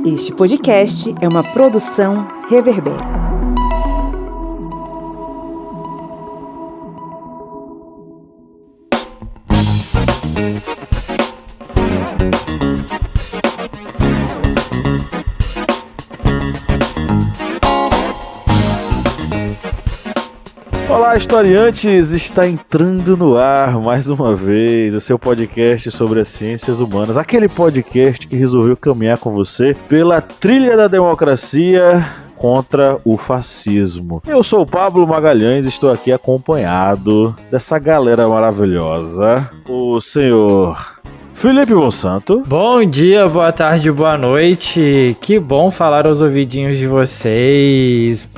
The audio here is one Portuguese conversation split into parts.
Este podcast é uma produção Reverber. Olá, historiantes! Está entrando no ar mais uma vez o seu podcast sobre as ciências humanas, aquele podcast que resolveu caminhar com você pela trilha da democracia contra o fascismo. Eu sou o Pablo Magalhães e estou aqui acompanhado dessa galera maravilhosa, o senhor Felipe Monsanto. Bom dia, boa tarde, boa noite. Que bom falar aos ouvidinhos de vocês.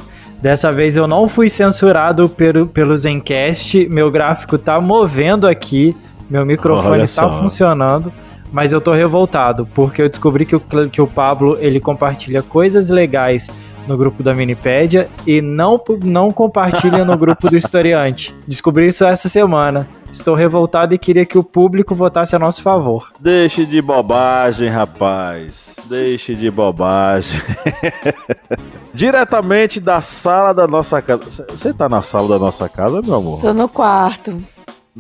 Dessa vez eu não fui censurado pelo Zencast, meu gráfico tá movendo aqui, meu microfone está funcionando, mas eu tô revoltado, porque eu descobri que o Pablo, ele compartilha coisas legais no grupo da Minipédia e não compartilha no grupo do Historiante. Descobri isso essa semana. Estou revoltado e queria que o público votasse a nosso favor. Deixe de bobagem, rapaz. Deixe de bobagem. Diretamente da sala da nossa casa. Você tá na sala da nossa casa, meu amor? Tô no quarto.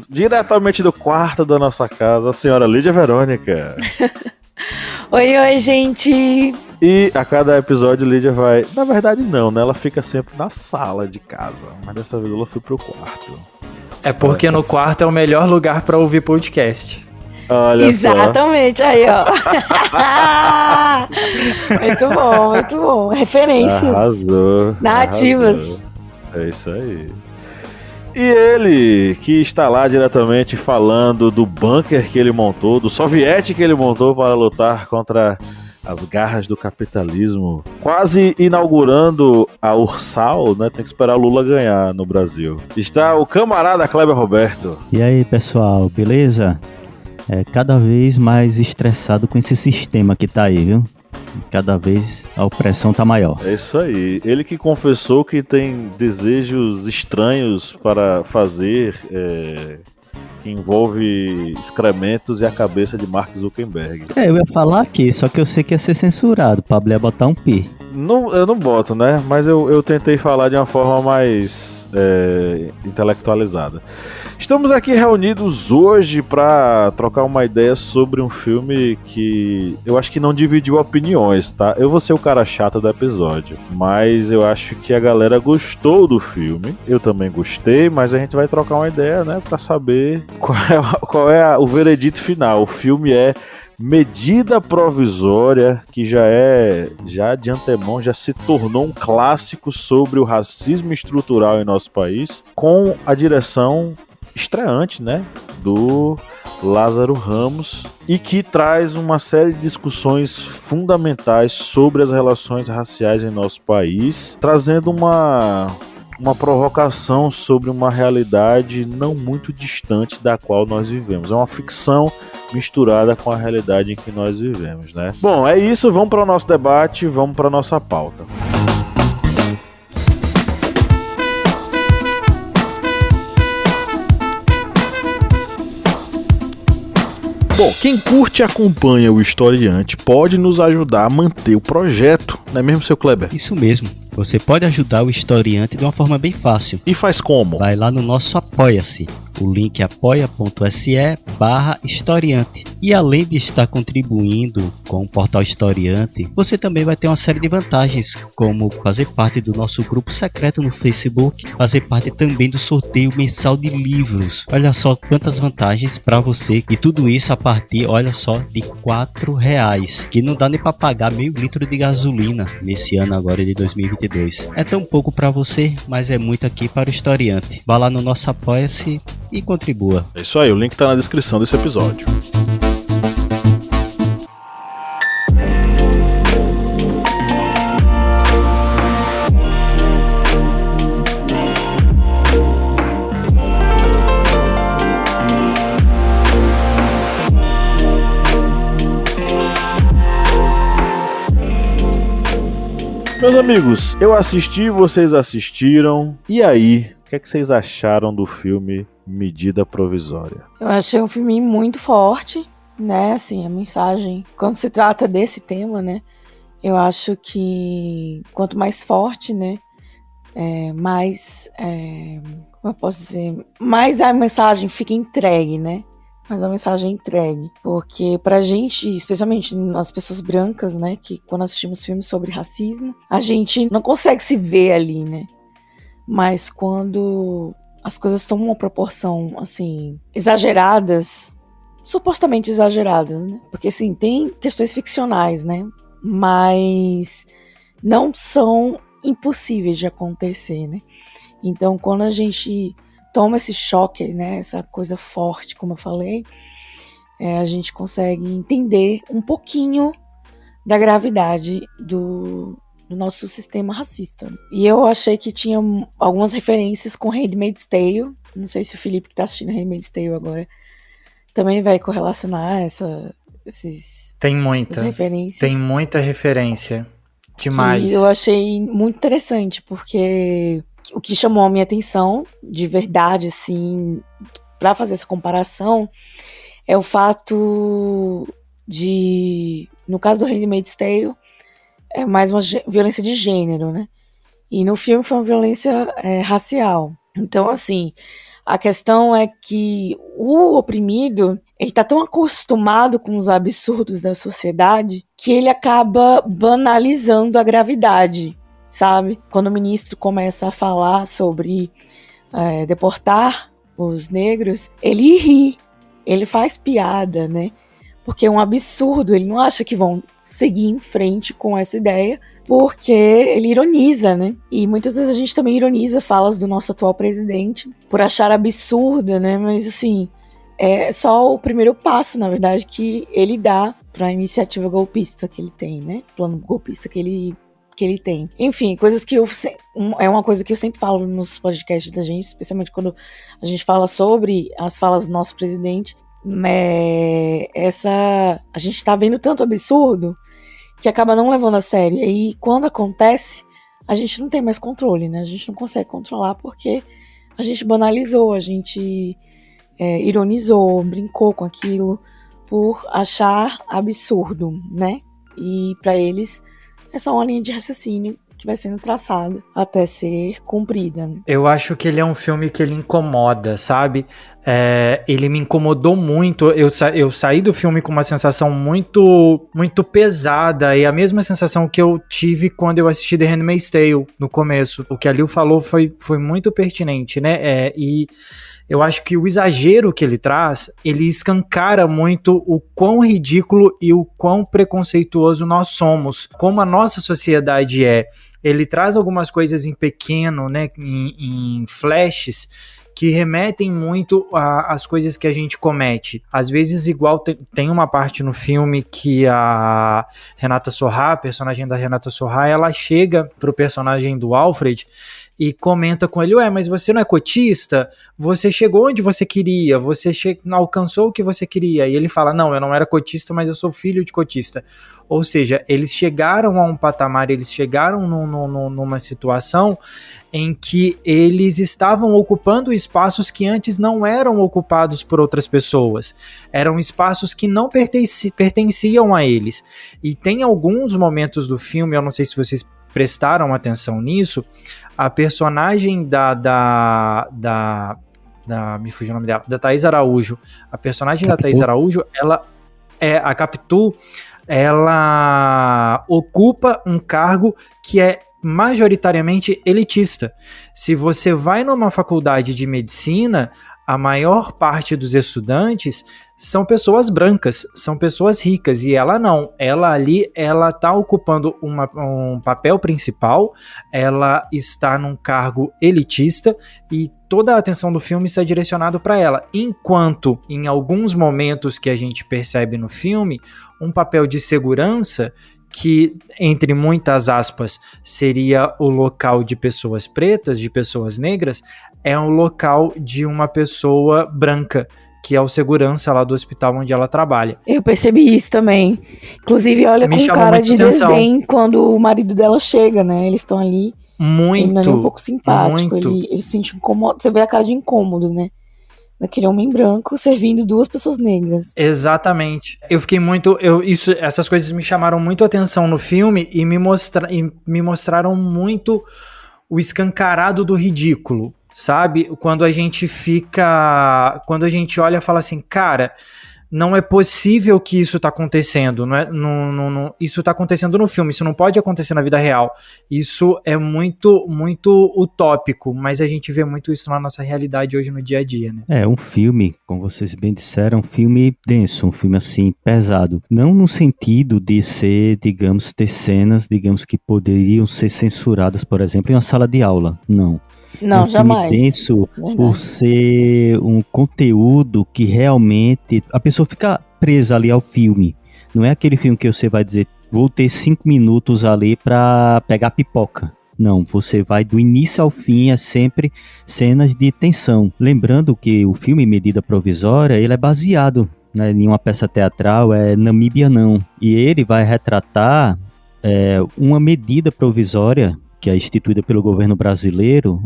Diretamente do quarto da nossa casa, a senhora Lídia Verônica. Oi, gente. E a cada episódio Lídia vai... Na verdade não, né? Ela fica sempre na sala de casa. Mas dessa vez ela foi pro quarto. É porque no quarto é o melhor lugar pra ouvir podcast. Olha exatamente, só. Aí, ó. Muito bom, muito bom. Referências. Arrasou. Narrativas. Arrasou. É isso aí. E ele, que está lá diretamente falando do bunker que ele montou, do soviete que ele montou para lutar contra as garras do capitalismo, quase inaugurando a Ursal, né? Tem que esperar o Lula ganhar no Brasil. Está o camarada Kleber Roberto. E aí, pessoal, beleza? Cada vez mais estressado com esse sistema que tá aí, viu? Cada vez a opressão tá maior. É isso aí. Ele que confessou que tem desejos estranhos para fazer, que envolve excrementos e a cabeça de Mark Zuckerberg. Eu ia falar aqui, só que eu sei que ia ser censurado. Pablo ia botar um pi. Não, eu não boto, né? Mas eu tentei falar de uma forma mais intelectualizada. Estamos aqui reunidos hoje para trocar uma ideia sobre um filme que eu acho que não dividiu opiniões, tá? Eu vou ser o cara chato do episódio, mas eu acho que a galera gostou do filme. Eu também gostei, mas a gente vai trocar uma ideia, né? Para saber qual é o veredito final. O filme é Medida Provisória, que já de antemão já se tornou um clássico sobre o racismo estrutural em nosso país, com a direção estreante, né, do Lázaro Ramos, e que traz uma série de discussões fundamentais sobre as relações raciais em nosso país, trazendo uma provocação sobre uma realidade não muito distante da qual nós vivemos. É uma ficção misturada com a realidade em que nós vivemos, né? Bom, é isso, vamos para o nosso debate, vamos para a nossa pauta. Bom, quem curte e acompanha o Historiante pode nos ajudar a manter o projeto, não é mesmo, seu Kleber? Isso mesmo. Você pode ajudar o Historiante de uma forma bem fácil. E faz como? Vai lá no nosso Apoia-se. O link é apoia.se/historiante. E além de estar contribuindo com o portal Historiante, você também vai ter uma série de vantagens, como fazer parte do nosso grupo secreto no Facebook, fazer parte também do sorteio mensal de livros. Olha só quantas vantagens para você. E tudo isso a partir, olha só, de R$4, que não dá nem para pagar meio litro de gasolina nesse ano agora de 2022. É tão pouco para você, mas é muito aqui para o Historiante. Vá lá no nosso Apoia-se e contribua. É isso aí, o link tá na descrição desse episódio. Meus amigos, eu assisti, vocês assistiram. E aí, o que é que vocês acharam do filme Medida Provisória? Eu achei um filme muito forte, né? Assim, a mensagem, quando se trata desse tema, né? Eu acho que quanto mais forte, né, como eu posso dizer, mais a mensagem fica entregue, né? Mais a mensagem é entregue. Porque pra gente, especialmente nós pessoas brancas, né, que quando assistimos filmes sobre racismo, a gente não consegue se ver ali, né? Mas quando as coisas tomam uma proporção, assim, exageradas, supostamente exageradas, né? Porque, assim, tem questões ficcionais, né? Mas não são impossíveis de acontecer, né? Então, quando a gente toma esse choque, né, essa coisa forte, como eu falei, a gente consegue entender um pouquinho da gravidade do nosso sistema racista. E eu achei que tinha algumas referências com Handmaid's Tale. Não sei se o Felipe que está assistindo Handmaid's Tale agora também vai correlacionar essas referências. Tem muita referência. Demais. Que eu achei muito interessante, porque o que chamou a minha atenção, de verdade, assim, para fazer essa comparação, é o fato de, no caso do Handmaid's Tale, é mais uma violência de gênero, né? E no filme foi uma violência racial. Então, assim, a questão é que o oprimido, ele tá tão acostumado com os absurdos da sociedade que ele acaba banalizando a gravidade, sabe? Quando o ministro começa a falar sobre deportar os negros, ele ri, ele faz piada, né? Porque é um absurdo, ele não acha que vão seguir em frente com essa ideia, porque ele ironiza, né? E muitas vezes a gente também ironiza falas do nosso atual presidente por achar absurda, né? Mas assim, é só o primeiro passo, na verdade, que ele dá para a iniciativa golpista que ele tem, né? Plano golpista que ele tem. Enfim, coisas que é uma coisa que eu sempre falo nos podcasts da gente, especialmente quando a gente fala sobre as falas do nosso presidente. A gente tá vendo tanto absurdo que acaba não levando a sério. E aí, quando acontece, a gente não tem mais controle, né? A gente não consegue controlar porque a gente banalizou, a gente ironizou, brincou com aquilo por achar absurdo, né? E para eles é só uma linha de raciocínio que vai sendo traçada até ser cumprida. Eu acho que ele é um filme que ele incomoda, sabe? Ele me incomodou muito. Eu saí do filme com uma sensação muito, muito pesada, e a mesma sensação que eu tive quando eu assisti The Handmaid's Tale no começo. O que a Lil falou foi muito pertinente, né? E eu acho que o exagero que ele traz, ele escancara muito o quão ridículo e o quão preconceituoso nós somos, como a nossa sociedade é. Ele traz algumas coisas em pequeno, né, em flashes, que remetem muito às coisas que a gente comete. Às vezes, igual tem uma parte no filme que a Renata Sorrah, a personagem da Renata Sorrah, ela chega pro personagem do Alfred e comenta com ele: ué, mas você não é cotista? Você chegou onde você queria, você alcançou o que você queria. E ele fala: não, eu não era cotista, mas eu sou filho de cotista. Ou seja, eles chegaram a um patamar, eles chegaram numa situação em que eles estavam ocupando espaços que antes não eram ocupados por outras pessoas. Eram espaços que não pertenciam a eles. E tem alguns momentos do filme, eu não sei se vocês prestaram atenção nisso, a personagem me fugiu o nome dela, da Thaís Araújo. A personagem Capitu. Da Thaís Araújo, ela é a Capitu, ela ocupa um cargo que é majoritariamente elitista. Se você vai numa faculdade de medicina, a maior parte dos estudantes são pessoas brancas, são pessoas ricas, e ela não. Ela ali, ela está ocupando um papel principal, ela está num cargo elitista, e toda a atenção do filme está direcionada para ela. Enquanto, em alguns momentos que a gente percebe no filme, um papel de segurança, que, entre muitas aspas, seria o local de pessoas pretas, de pessoas negras, é um local de uma pessoa branca, que é o segurança lá do hospital onde ela trabalha. Eu percebi isso também. Inclusive, olha, com cara de desdém quando o marido dela chega, né? Eles estão ali. Muito. Ele não é nem um pouco simpático. Muito. Ele se sente incômodo. Você vê a cara de incômodo, né? daquele homem branco servindo duas pessoas negras. Exatamente. Eu fiquei muito. Essas coisas me chamaram muito a atenção no filme e me mostraram muito o escancarado do ridículo, sabe? Quando a gente olha e fala assim, cara, não é possível que isso tá acontecendo, isso tá acontecendo no filme, isso não pode acontecer na vida real. Isso é muito, muito utópico, mas a gente vê muito isso na nossa realidade hoje no dia a dia, né? É um filme, como vocês bem disseram, um filme denso, um filme assim, pesado. Não no sentido de ser, digamos, ter cenas, digamos, que poderiam ser censuradas, por exemplo, em uma sala de aula. Não. Não, um jamais. filme denso Verdade. por ser um conteúdo que realmente a pessoa fica presa ali ao filme. Não é aquele filme que você vai dizer, vou ter 5 minutos ali para pegar pipoca. Não, você vai do início ao fim, é sempre cenas de tensão. Lembrando que o filme Medida Provisória, ele é baseado, né, em uma peça teatral, é Namíbia Não. E ele vai retratar uma medida provisória que é instituída pelo governo brasileiro,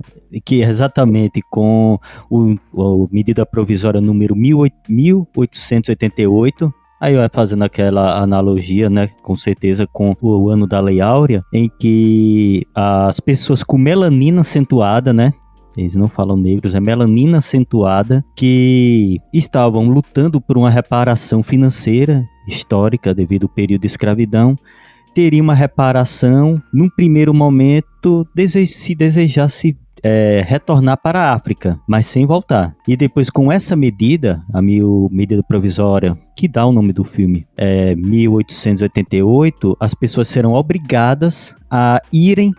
que é exatamente com a medida provisória número 1888, aí vai fazendo aquela analogia, né, com certeza, com o ano da Lei Áurea, em que as pessoas com melanina acentuada, né, eles não falam negros, é melanina acentuada, que estavam lutando por uma reparação financeira histórica devido ao período de escravidão, teria uma reparação, num primeiro momento, se desejasse retornar para a África, mas sem voltar. E depois, com essa medida, a medida provisória, que dá o nome do filme, 1888, as pessoas serão obrigadas a irem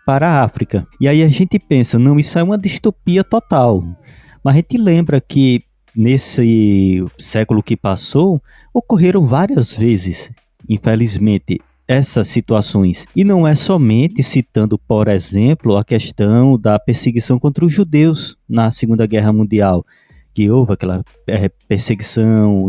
para a África. E aí a gente pensa, não, isso é uma distopia total. Mas a gente lembra que nesse século que passou, ocorreram várias vezes, infelizmente, essas situações. E não é somente citando, por exemplo, a questão da perseguição contra os judeus na Segunda Guerra Mundial, que houve aquela perseguição,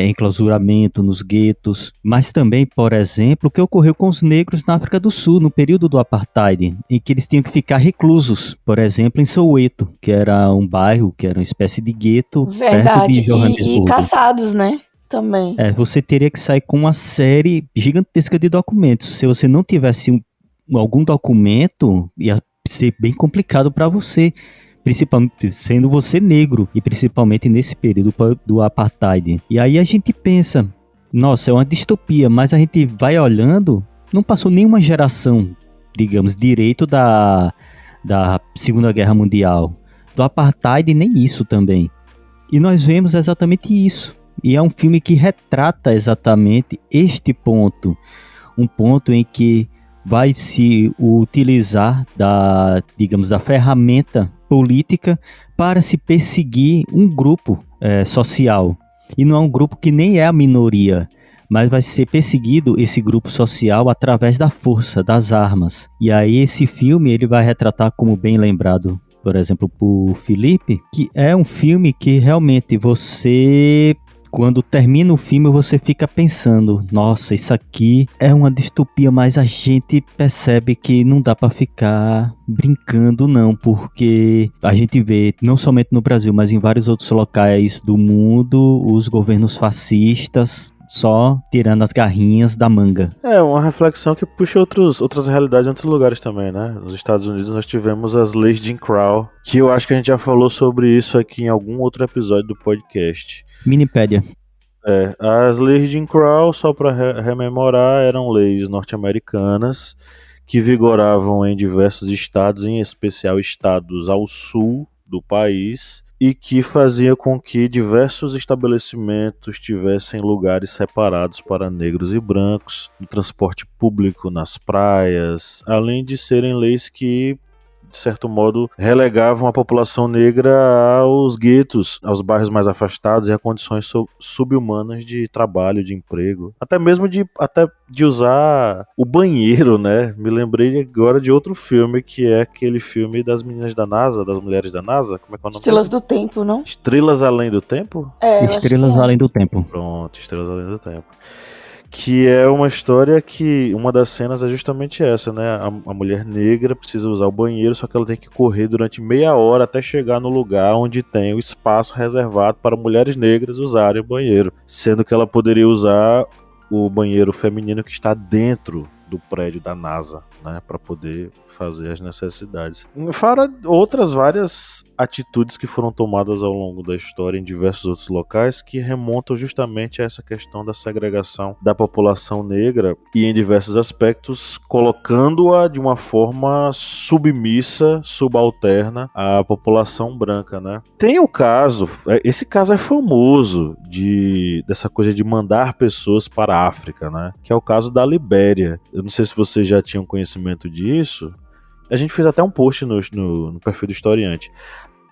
enclausuramento nos guetos, mas também, por exemplo, o que ocorreu com os negros na África do Sul, no período do Apartheid, em que eles tinham que ficar reclusos, por exemplo, em Soweto, que era um bairro, que era uma espécie de gueto, perto de Johannesburgo. E caçados, né? Também. Você teria que sair com uma série gigantesca de documentos. Se você não tivesse algum documento, ia ser bem complicado para você, principalmente sendo você negro, e principalmente nesse período do Apartheid. E aí a gente pensa, nossa, é uma distopia, mas a gente vai olhando, não passou nenhuma geração, digamos, direito da Segunda Guerra Mundial, do Apartheid, nem isso também. E nós vemos exatamente isso. E é um filme que retrata exatamente este ponto. Um ponto em que vai se utilizar da ferramenta política para se perseguir um grupo social. E não é um grupo que nem é a minoria, mas vai ser perseguido esse grupo social através da força, das armas. E aí esse filme ele vai retratar, como bem lembrado, por exemplo, por Felipe, que é um filme que realmente você... Quando termina o filme, você fica pensando, nossa, isso aqui é uma distopia, mas a gente percebe que não dá para ficar brincando, não, porque a gente vê, não somente no Brasil, mas em vários outros locais do mundo, os governos fascistas só tirando as garrinhas da manga. É uma reflexão que puxa outras realidades em outros lugares também, né? Nos Estados Unidos nós tivemos as leis de Jim Crow, que eu acho que a gente já falou sobre isso aqui em algum outro episódio do podcast. Minipédia. As leis de Jim Crow, só para rememorar, eram leis norte-americanas que vigoravam em diversos estados, em especial estados ao sul do país, e que fazia com que diversos estabelecimentos tivessem lugares separados para negros e brancos, no transporte público, nas praias, além de serem leis que, de certo modo, relegavam a população negra aos guetos, aos bairros mais afastados e a condições subhumanas de trabalho, de emprego. Até mesmo de usar o banheiro, né? Me lembrei agora de outro filme, que é aquele filme das meninas da NASA, das mulheres da NASA. Como é que é o nome? Estrelas do Tempo, não? Estrelas Além do Tempo? Estrelas Além do Tempo. Pronto, Estrelas Além do Tempo. que é uma história que uma das cenas é justamente essa, né? A mulher negra precisa usar o banheiro, só que ela tem que correr durante meia hora até chegar no lugar onde tem o espaço reservado para mulheres negras usarem o banheiro, sendo que ela poderia usar o banheiro feminino que está dentro do prédio da NASA, né, para poder fazer as necessidades. Fora outras várias atitudes que foram tomadas ao longo da história em diversos outros locais que remontam justamente a essa questão da segregação da população negra e em diversos aspectos colocando-a de uma forma submissa, subalterna à população branca, né? Tem o caso, esse caso é famoso dessa coisa de mandar pessoas para a África, né? Que é o caso da Libéria. Eu não sei se vocês já tinham conhecimento disso. A gente fez até um post no perfil do Historiante.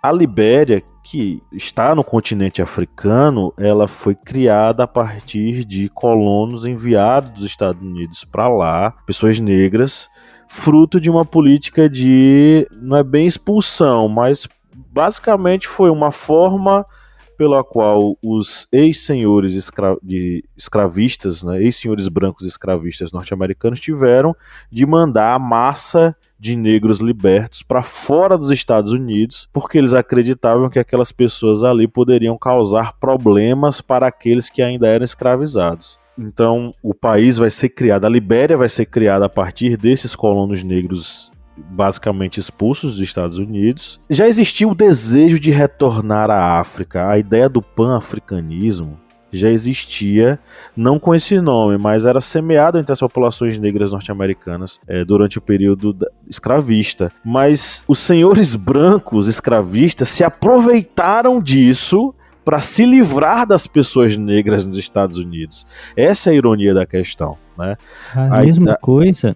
A Libéria, que está no continente africano, ela foi criada a partir de colonos enviados dos Estados Unidos para lá, pessoas negras, fruto de uma política de, não é bem expulsão, mas basicamente foi uma forma pela qual os ex-senhores escravistas, né, ex-senhores brancos escravistas norte-americanos tiveram de mandar a massa de negros libertos para fora dos Estados Unidos, porque eles acreditavam que aquelas pessoas ali poderiam causar problemas para aqueles que ainda eram escravizados. Então, o país vai ser criado, a Libéria vai ser criada a partir desses colonos negros basicamente expulsos dos Estados Unidos. Já existia o desejo de retornar à África. A ideia do pan-africanismo já existia, não com esse nome, mas era semeado entre as populações negras norte-americanas durante o período escravista. Mas os senhores brancos escravistas se aproveitaram disso para se livrar das pessoas negras nos Estados Unidos. Essa é a ironia da questão, né? A mesma coisa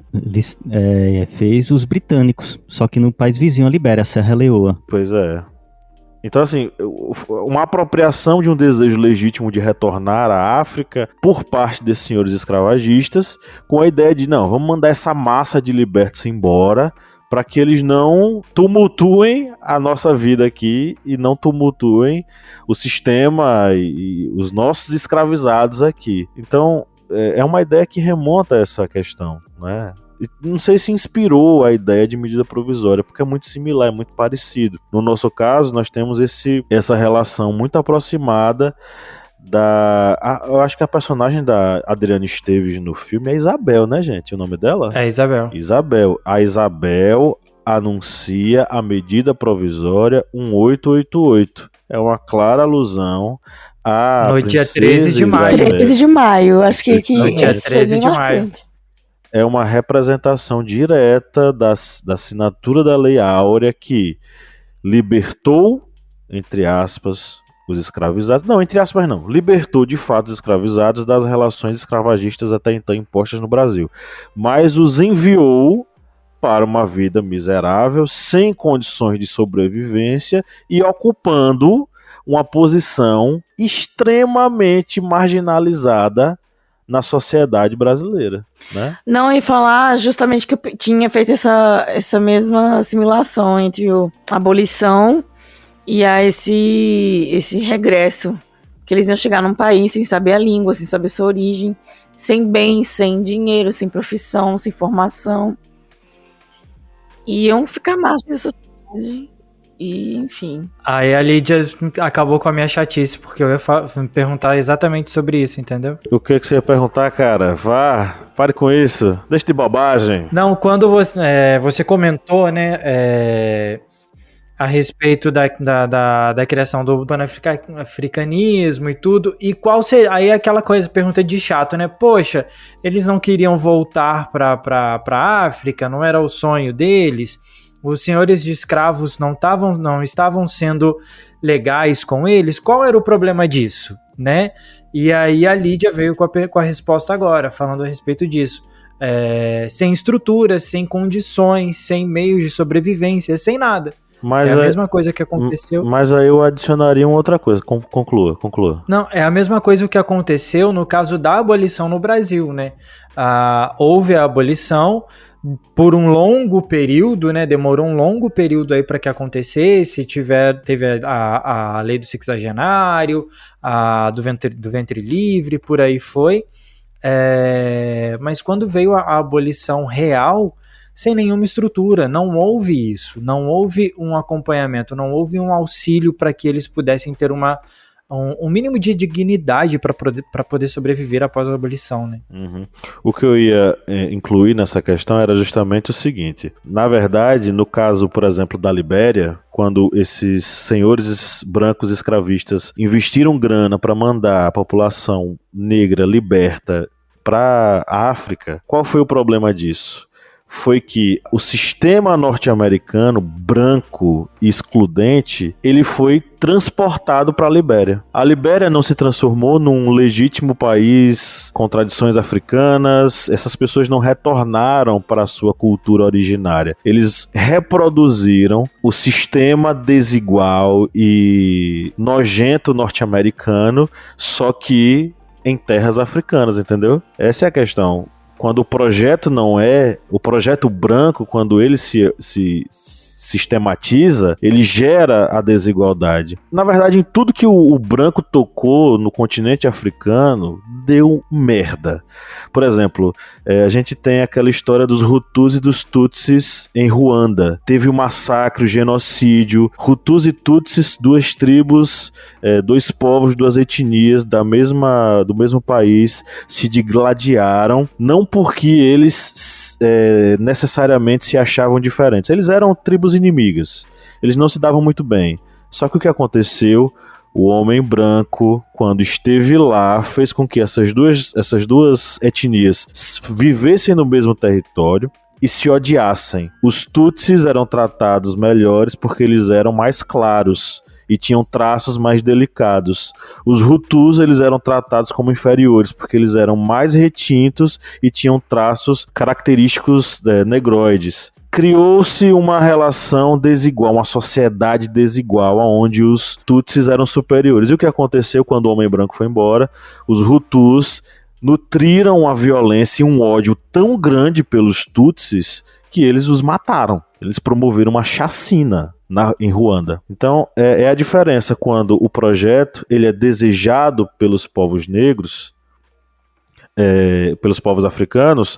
fez os britânicos, só que no país vizinho, a Libéria, a Serra Leoa. Pois é. Então, assim, uma apropriação de um desejo legítimo de retornar à África por parte desses senhores escravagistas, com a ideia de, não, vamos mandar essa massa de libertos embora, para que eles não tumultuem a nossa vida aqui e não tumultuem o sistema e os nossos escravizados aqui. Então, é uma ideia que remonta a essa questão, né? E não sei se inspirou a ideia de medida provisória, porque é muito similar, é muito parecido. No nosso caso, nós temos essa relação muito aproximada eu acho que a personagem da Adriana Esteves no filme é Isabel, né, gente? O nome dela? É Isabel. Isabel. A Isabel anuncia a medida provisória 1888. É uma clara alusão à no dia 13 de maio. Isabel. 13 de maio, acho que dia 13 de maio. É uma representação direta da assinatura da Lei Áurea que libertou, entre aspas, os escravizados, não, entre aspas não, libertou de fato os escravizados das relações escravagistas até então impostas no Brasil, mas os enviou para uma vida miserável, sem condições de sobrevivência e ocupando uma posição extremamente marginalizada na sociedade brasileira, né? Não, e falar justamente que eu tinha feito essa mesma assimilação entre a abolição e a esse regresso, que eles iam chegar num país sem saber a língua, sem saber sua origem, sem bens, sem dinheiro, sem profissão, sem formação. E iam ficar margem da sociedade. E, enfim. Aí a Lídia acabou com a minha chatice, porque eu ia perguntar exatamente sobre isso, entendeu? O que você ia perguntar, cara? Vá, pare com isso, deixa de bobagem. Não, quando você comentou, né, a respeito da criação do panafricanismo e tudo, e qual seria, aí aquela coisa, pergunta de chato, né, poxa, eles não queriam voltar pra África, não era o sonho deles, os senhores de escravos não estavam sendo legais com eles, qual era o problema disso, né, e aí a Lídia veio com a resposta agora, falando a respeito disso, sem estrutura, sem condições, sem meios de sobrevivência, sem nada. Mas é a mesma coisa que aconteceu. Mas aí eu adicionaria uma outra coisa. Conclua. Não, é a mesma coisa que aconteceu no caso da abolição no Brasil, né? Houve a abolição por um longo período, né? Demorou um longo período aí para que acontecesse. Teve a lei do sexagenário, do ventre livre, por aí foi. Mas quando veio a abolição real, sem nenhuma estrutura, não houve isso, não houve um acompanhamento, não houve um auxílio para que eles pudessem ter um mínimo de dignidade para poder sobreviver após a abolição, né? Uhum. O que eu ia incluir nessa questão era justamente o seguinte: na verdade, no caso, por exemplo, da Libéria, quando esses senhores brancos escravistas investiram grana para mandar a população negra liberta para a África, qual foi o problema disso? Foi que o sistema norte-americano, branco e excludente, ele foi transportado para a Libéria. A Libéria não se transformou num legítimo país com tradições africanas, essas pessoas não retornaram para a sua cultura originária. Eles reproduziram o sistema desigual e nojento norte-americano, só que em terras africanas, entendeu? Essa é a questão. Quando o projeto o projeto branco, quando ele se sistematiza, ele gera a desigualdade. Na verdade, em tudo que o branco tocou no continente africano, deu merda. Por exemplo, a gente tem aquela história dos Hutus e dos Tutsis em Ruanda. Teve o massacre, o genocídio. Hutus e Tutsis, duas tribos, dois povos, duas etnias do mesmo país, se digladiaram, não porque eles necessariamente se achavam diferentes. Eles eram tribos inimigas. Eles não se davam muito bem. Só que o que aconteceu? O homem branco, quando esteve lá, fez com que essas duas etnias vivessem no mesmo território e se odiassem. Os Tutsis eram tratados melhores porque eles eram mais claros e tinham traços mais delicados. Os Hutus, eles eram tratados como inferiores, porque eles eram mais retintos e tinham traços característicos negroides. Criou-se uma relação desigual, uma sociedade desigual, onde os Tutsis eram superiores. E o que aconteceu quando o homem branco foi embora? Os Hutus nutriram a violência e um ódio tão grande pelos Tutsis que eles os mataram. Eles promoveram uma chacina em Ruanda. Então, é a diferença quando o projeto ele é desejado pelos povos negros, pelos povos africanos.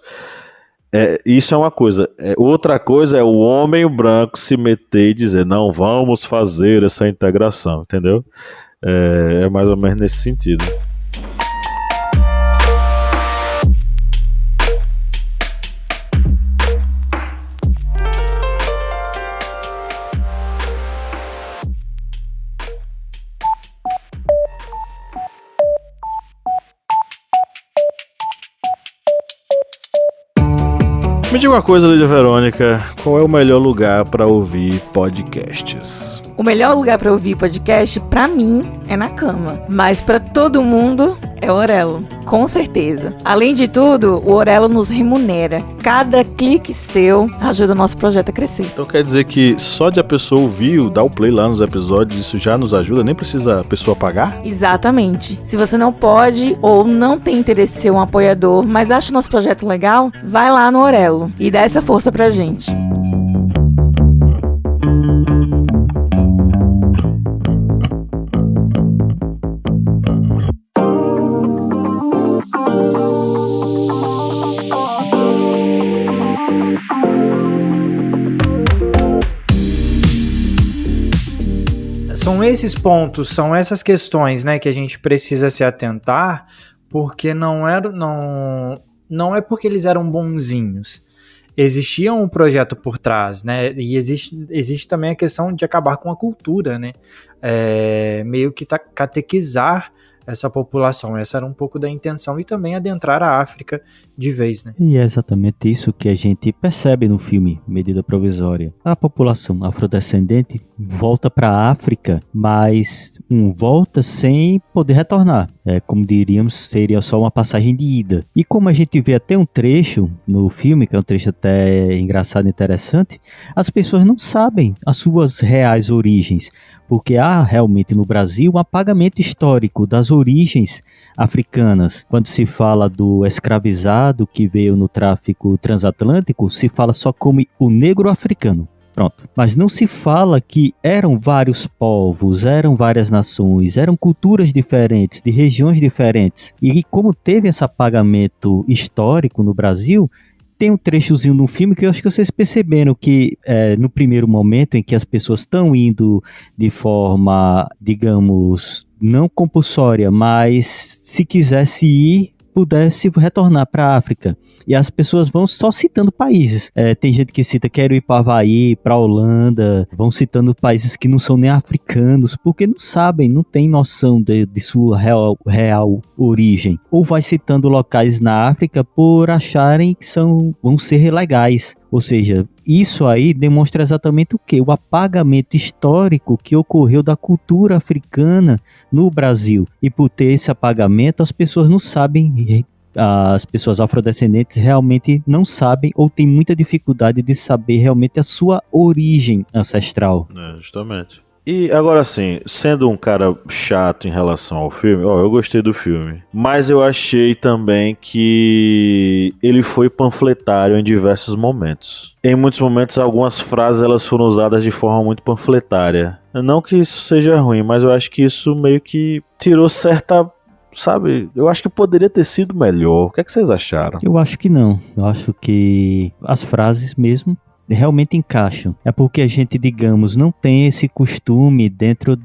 Isso é uma coisa. Outra coisa é o homem branco se meter e dizer, não, vamos fazer essa integração, entendeu? É mais ou menos nesse sentido. Me diga uma coisa, Lídia Verônica, qual é o melhor lugar para ouvir podcasts? O melhor lugar para ouvir podcast, pra mim, é na cama. Mas pra todo mundo, é o Orelo. Com certeza. Além de tudo, o Orelo nos remunera. Cada clique seu ajuda o nosso projeto a crescer. Então quer dizer que só de a pessoa ouvir, dar o play lá nos episódios, isso já nos ajuda? Nem precisa a pessoa pagar? Exatamente. Se você não pode ou não tem interesse em ser um apoiador, mas acha o nosso projeto legal, vai lá no Orelo e dá essa força pra gente. São esses pontos, são essas questões, né, que a gente precisa se atentar, porque não é porque eles eram bonzinhos. Existia um projeto por trás, né, e existe também a questão de acabar com a cultura, né, meio que catequizar essa população. Essa era um pouco da intenção, e também adentrar a África de vez, né? E é exatamente isso que a gente percebe no filme Medida Provisória. A população afrodescendente volta para a África, mas volta sem poder retornar. Como diríamos, seria só uma passagem de ida. E como a gente vê até um trecho no filme, que é um trecho até engraçado e interessante, as pessoas não sabem as suas reais origens, porque há realmente no Brasil um apagamento histórico das origens africanas. Quando se fala do escravizado que veio no tráfico transatlântico, se fala só como o negro africano. Pronto. Mas não se fala que eram vários povos, eram várias nações, eram culturas diferentes, de regiões diferentes. E como teve esse apagamento histórico no Brasil, tem um trechozinho no filme que eu acho que vocês perceberam que no primeiro momento em que as pessoas estão indo de forma, digamos, não compulsória, mas se quisesse ir, pudesse retornar para a África. E as pessoas vão só citando países. Tem gente que cita, quero ir para Havaí, para Holanda, vão citando países que não são nem africanos, porque não sabem, não têm noção de sua real origem. Ou vai citando locais na África por acharem que vão ser legais. Ou seja, isso aí demonstra exatamente o quê? O apagamento histórico que ocorreu da cultura africana no Brasil. E por ter esse apagamento, as pessoas não sabem, as pessoas afrodescendentes realmente não sabem ou têm muita dificuldade de saber realmente a sua origem ancestral. Justamente. E agora assim, sendo um cara chato em relação ao filme, eu gostei do filme, mas eu achei também que ele foi panfletário em diversos momentos. Em muitos momentos, algumas frases elas foram usadas de forma muito panfletária. Não que isso seja ruim, mas eu acho que isso meio que tirou certa... Sabe, eu acho que poderia ter sido melhor. O que é que vocês acharam? Eu acho que não. Eu acho que as frases mesmo realmente encaixam. É porque a gente, digamos, não tem esse costume dentro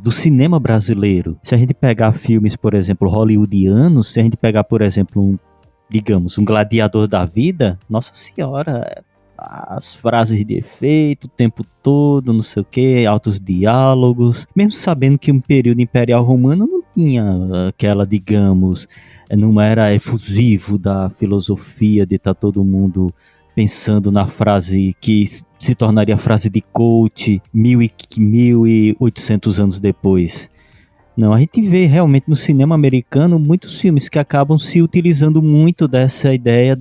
do cinema brasileiro. Se a gente pegar filmes, por exemplo, hollywoodianos, se a gente pegar, por exemplo, um Gladiador da Vida, nossa senhora, as frases de efeito o tempo todo, não sei o que, altos diálogos, mesmo sabendo que um período imperial romano não tinha aquela, digamos, não era efusivo da filosofia de estar todo mundo pensando na frase que se tornaria a frase de coach 1800 anos depois. Não, a gente vê realmente no cinema americano muitos filmes que acabam se utilizando muito dessa ideia,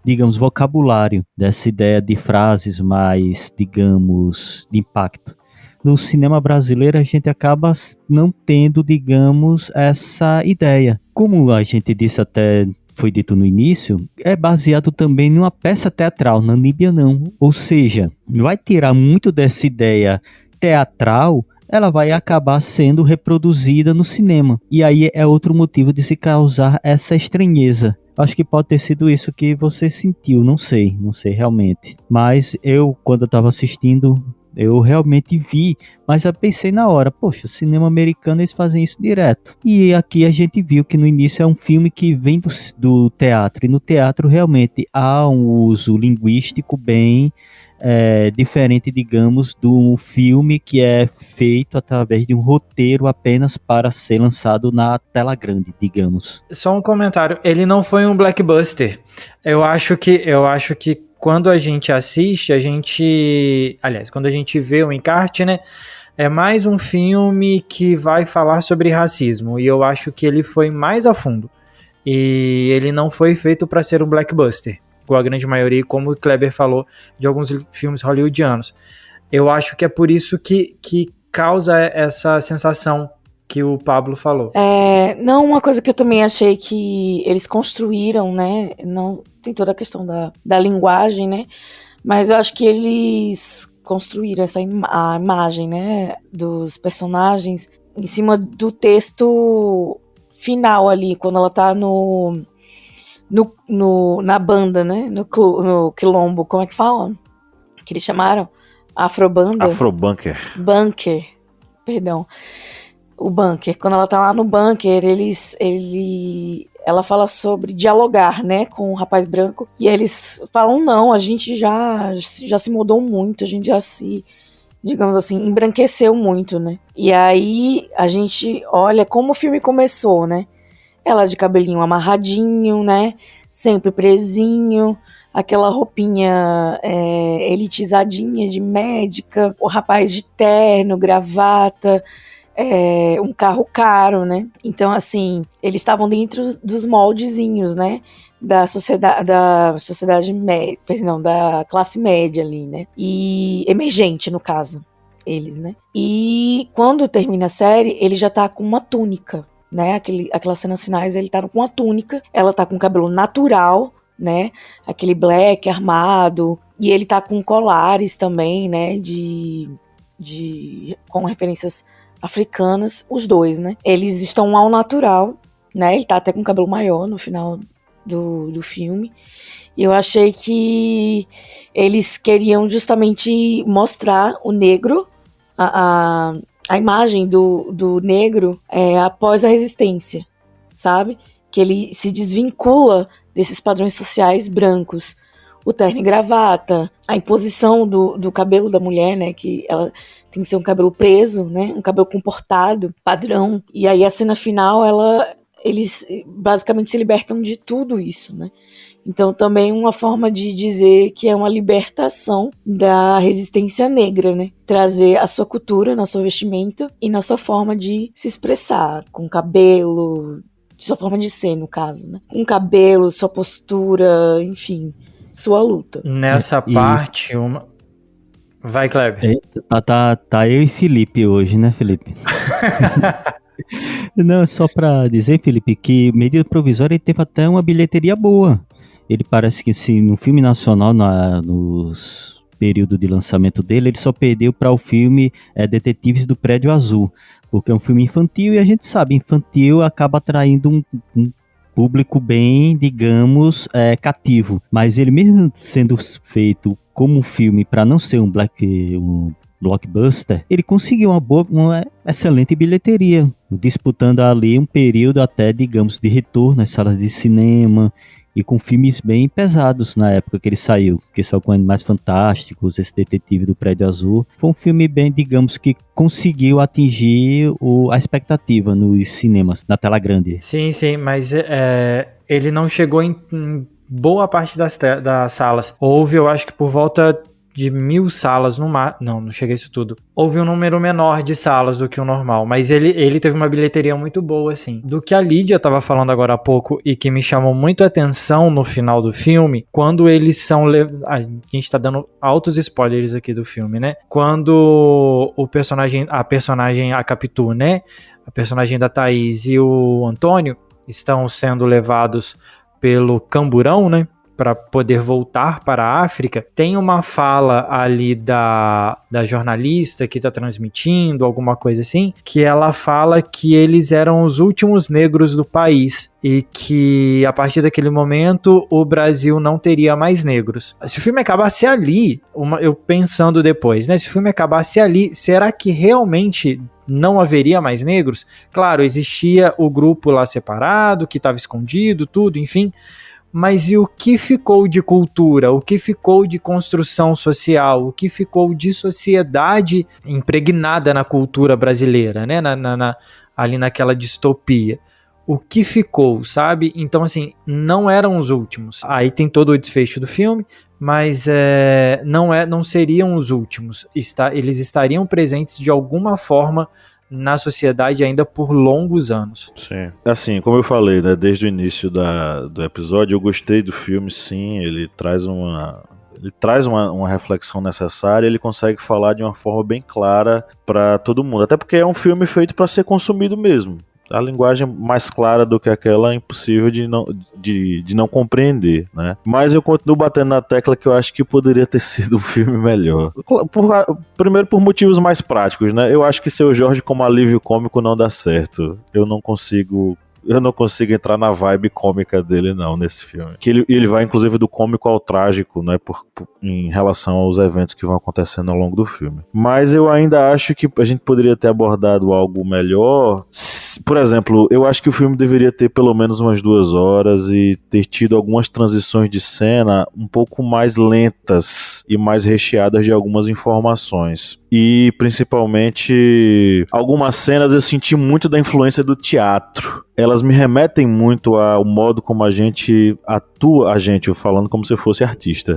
digamos, vocabulário, dessa ideia de frases mais, digamos, de impacto. No cinema brasileiro a gente acaba não tendo, digamos, essa ideia. Como a gente disse até, foi dito no início, é baseado também numa peça teatral, na Níbia não. Ou seja, vai tirar muito dessa ideia teatral, ela vai acabar sendo reproduzida no cinema. E aí é outro motivo de se causar essa estranheza. Acho que pode ter sido isso que você sentiu, não sei realmente. Mas eu, quando eu estava assistindo, eu realmente vi, mas eu pensei na hora, poxa, o cinema americano eles fazem isso direto. E aqui a gente viu que no início é um filme que vem do teatro, e no teatro realmente há um uso linguístico bem diferente, digamos, do filme que é feito através de um roteiro apenas para ser lançado na tela grande, digamos. Só um comentário, ele não foi um blockbuster. Eu acho que quando a gente assiste, quando a gente vê o encarte, né, é mais um filme que vai falar sobre racismo, e eu acho que ele foi mais a fundo, e ele não foi feito para ser um blockbuster, igual a grande maioria, como o Kleber falou, de alguns filmes hollywoodianos. Eu acho que é por isso que causa essa sensação que o Pablo falou. Não, uma coisa que eu também achei que eles construíram, né, não tem toda a questão da linguagem, né, mas eu acho que eles construíram a imagem, né, dos personagens em cima do texto final ali, quando ela tá na banda, né, no quilombo, como é que fala? Que eles chamaram? Afrobunker. Perdão. O bunker. Quando ela tá lá no bunker, ela fala sobre dialogar, né, com o rapaz branco, e eles falam, não, a gente já se mudou muito, a gente já se, digamos assim, embranqueceu muito, né. E aí a gente olha como o filme começou, né. Ela de cabelinho amarradinho, né, sempre presinho, aquela roupinha elitizadinha de médica, o rapaz de terno, gravata, um carro caro, né? Então, assim, eles estavam dentro dos moldezinhos, né? Da sociedade média, perdão, da classe média ali, né? E emergente, no caso, eles, né? E quando termina a série, ele já tá com uma túnica, né? Aquelas cenas finais, ele tá com uma túnica, ela tá com cabelo natural, né? Aquele black armado, e ele tá com colares também, né? Com referências africanas, os dois, né? Eles estão ao natural, né? Ele tá até com cabelo maior no final do filme. E eu achei que eles queriam justamente mostrar o negro, a imagem do negro após a resistência, sabe? Que ele se desvincula desses padrões sociais brancos. O terno e gravata, a imposição do cabelo da mulher, né? Que ela tem que ser um cabelo preso, né? Um cabelo comportado, padrão. E aí a cena final, eles basicamente se libertam de tudo isso, né? Então também uma forma de dizer que é uma libertação da resistência negra, né? Trazer a sua cultura na sua vestimenta e na sua forma de se expressar, com cabelo, sua forma de ser, no caso, né? Com cabelo, sua postura, enfim, sua luta. Nessa parte, Vai, Kleber. Tá eu e Felipe hoje, né, Felipe? Não, só pra dizer, Felipe, que Medida Provisória ele teve até uma bilheteria boa. Ele parece que assim, no filme nacional, nos período de lançamento dele, ele só perdeu para o filme Detetives do Prédio Azul, porque é um filme infantil e a gente sabe, infantil acaba atraindo um público bem, digamos, cativo. Mas ele mesmo sendo feito como um filme para não ser um blockbuster, ele conseguiu uma excelente bilheteria, disputando ali um período até, digamos, de retorno nas salas de cinema e com filmes bem pesados na época que ele saiu, que saiu com Animais Fantásticos, esse Detetive do Prédio Azul. Foi um filme bem, digamos, que conseguiu atingir a expectativa nos cinemas, na tela grande. Sim, mas ele não chegou em boa parte das salas. Houve, eu acho que por volta de 1.000 salas no mar. Não cheguei a isso tudo. Houve um número menor de salas do que o normal, mas ele teve uma bilheteria muito boa, assim. Do que a Lídia estava falando agora há pouco e que me chamou muito a atenção no final do filme, quando eles são... A gente tá dando altos spoilers aqui do filme, né? Quando a personagem, a Capitu, né? A personagem da Thaís e o Antônio estão sendo levados pelo camburão, né? Para poder voltar para a África, tem uma fala ali da jornalista que está transmitindo, alguma coisa assim, que ela fala que eles eram os últimos negros do país e que a partir daquele momento o Brasil não teria mais negros. Se o filme acabasse ali, eu pensando depois, né? Se o filme acabasse ali, será que realmente não haveria mais negros? Claro, existia o grupo lá separado, que estava escondido, tudo, enfim. Mas e o que ficou de cultura? O que ficou de construção social? O que ficou de sociedade impregnada na cultura brasileira, né? Ali naquela distopia? O que ficou, sabe? Então, assim, não eram os últimos. Aí tem todo o desfecho do filme, mas não seriam os últimos. Eles estariam presentes de alguma forma na sociedade ainda por longos anos. Sim. Assim, como eu falei, né, desde o início do episódio, eu gostei do filme, sim. Ele traz uma reflexão necessária. Ele consegue falar de uma forma bem clara para todo mundo. Até porque é um filme feito para ser consumido mesmo. A linguagem mais clara do que aquela é impossível de não compreender, né? Mas eu continuo batendo na tecla que eu acho que poderia ter sido um filme melhor. Primeiro por motivos mais práticos, né? Eu acho que Seu Jorge como alívio cômico não dá certo. Eu não consigo entrar na vibe cômica dele, não, nesse filme. Que ele vai, inclusive, do cômico ao trágico, né, em relação aos eventos que vão acontecendo ao longo do filme. Mas eu ainda acho que a gente poderia ter abordado algo melhor. Por exemplo, eu acho que o filme deveria ter pelo menos umas 2 horas e ter tido algumas transições de cena um pouco mais lentas e mais recheadas de algumas informações. E, principalmente, algumas cenas eu senti muito da influência do teatro. Elas me remetem muito ao modo como a gente atua, eu falando como se eu fosse artista.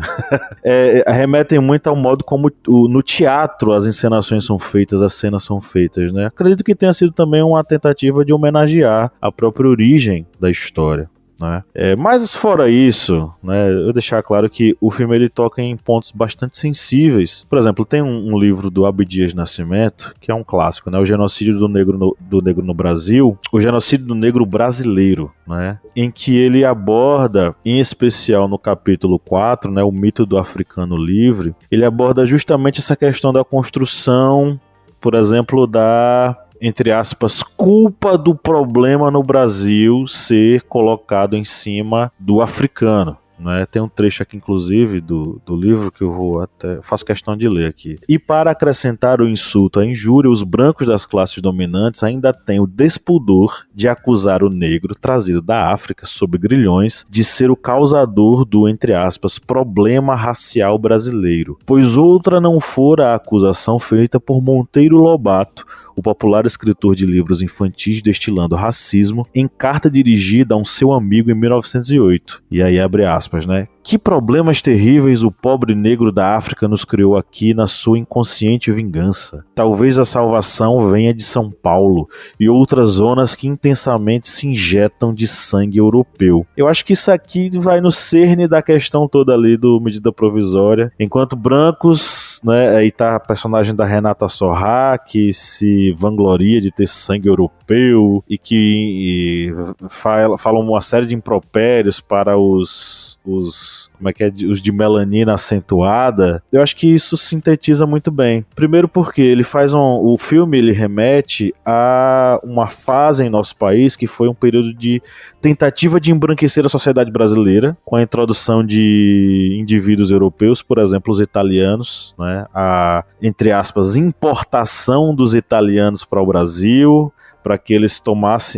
Remetem muito ao modo como no teatro as encenações são feitas, as cenas são feitas, né? Acredito que tenha sido também uma tentativa de homenagear a própria origem da história. né? Mas fora isso, né, eu deixar claro que o filme ele toca em pontos bastante sensíveis. Por exemplo, tem um livro do Abdias Nascimento, que é um clássico, né, O Genocídio do Negro no Brasil, o Genocídio do Negro Brasileiro, né, em que ele aborda, em especial no capítulo 4, né, o mito do africano livre, ele aborda justamente essa questão da construção, por exemplo, da, entre aspas, culpa do problema no Brasil ser colocado em cima do africano, né? Tem um trecho aqui, inclusive, do livro que eu vou faço questão de ler aqui. E para acrescentar o insulto à injúria, os brancos das classes dominantes ainda têm o despudor de acusar o negro trazido da África sob grilhões de ser o causador do, entre aspas, problema racial brasileiro, pois outra não fora a acusação feita por Monteiro Lobato, o popular escritor de livros infantis destilando racismo, em carta dirigida a um seu amigo em 1908. E aí abre aspas, né? Que problemas terríveis o pobre negro da África nos criou aqui na sua inconsciente vingança. Talvez a salvação venha de São Paulo e outras zonas que intensamente se injetam de sangue europeu. Eu acho que isso aqui vai no cerne da questão toda ali do medida provisória. Enquanto brancos, né, aí tá a personagem da Renata Sorrah, que se vangloria de ter sangue europeu e que falam uma série de impropérios para os de melanina acentuada. Eu acho que isso sintetiza muito bem. Primeiro porque ele faz o filme ele remete a uma fase em nosso país que foi um período de tentativa de embranquecer a sociedade brasileira, com a introdução de indivíduos europeus, por exemplo, os italianos, né? A, entre aspas, importação dos italianos para o Brasil, para que eles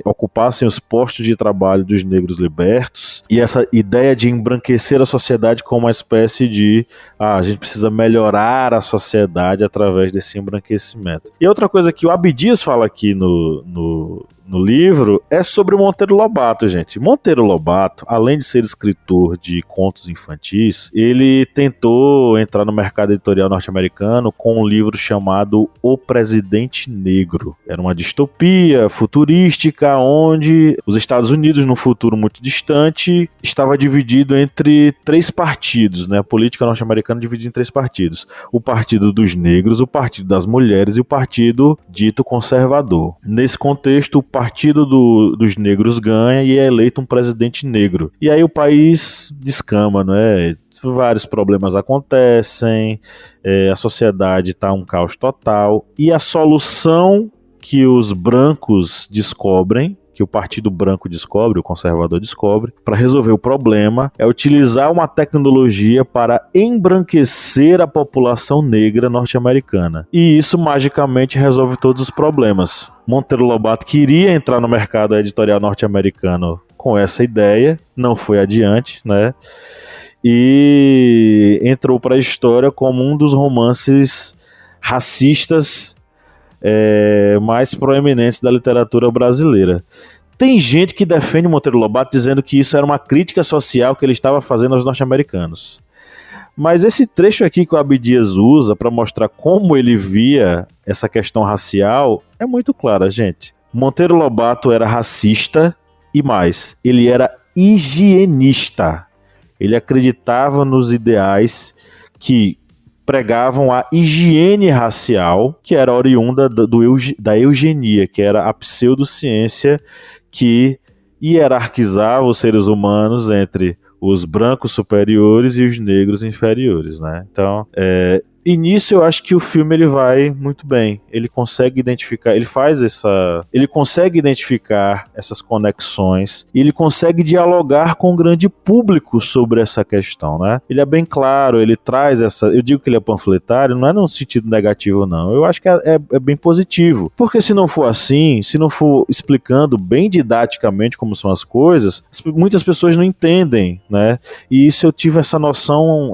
ocupassem os postos de trabalho dos negros libertos, e essa ideia de embranquecer a sociedade como uma espécie de a gente precisa melhorar a sociedade através desse embranquecimento. E outra coisa que o Abdias fala aqui no livro é sobre o Monteiro Lobato, gente. Monteiro Lobato, além de ser escritor de contos infantis, ele tentou entrar no mercado editorial norte-americano com um livro chamado O Presidente Negro. Era uma distopia futurística onde os Estados Unidos, num futuro muito distante, estava dividido entre 3 partidos, né? A política norte-americana dividida em 3 partidos. O Partido dos Negros, o Partido das Mulheres e o Partido dito conservador. Nesse contexto, o Partido dos Negros ganha e é eleito um presidente negro. E aí o país descama, não é? Vários problemas acontecem, a sociedade está um caos total. E a solução que os brancos descobrem, que o Partido Branco descobre, o conservador descobre, para resolver o problema, é utilizar uma tecnologia para embranquecer a população negra norte-americana. E isso magicamente resolve todos os problemas. Monteiro Lobato queria entrar no mercado editorial norte-americano com essa ideia, não foi adiante, né? E entrou para a história como um dos romances racistas mais proeminentes da literatura brasileira. Tem gente que defende Monteiro Lobato dizendo que isso era uma crítica social que ele estava fazendo aos norte-americanos. Mas esse trecho aqui que o Abdias usa para mostrar como ele via essa questão racial é muito clara, gente. Monteiro Lobato era racista e mais, ele era higienista. Ele acreditava nos ideais que pregavam a higiene racial, que era oriunda da eugenia, que era a pseudociência que hierarquizava os seres humanos entre os brancos superiores e os negros inferiores, né? Então, e nisso eu acho que o filme ele vai muito bem. Ele consegue identificar, ele consegue identificar essas conexões e ele consegue dialogar com o grande público sobre essa questão, né? Ele é bem claro, ele traz eu digo que ele é panfletário, não é num sentido negativo não, eu acho que é bem positivo, porque se não for assim, se não for explicando bem didaticamente como são as coisas, muitas pessoas não entendem, né? E isso eu tive essa noção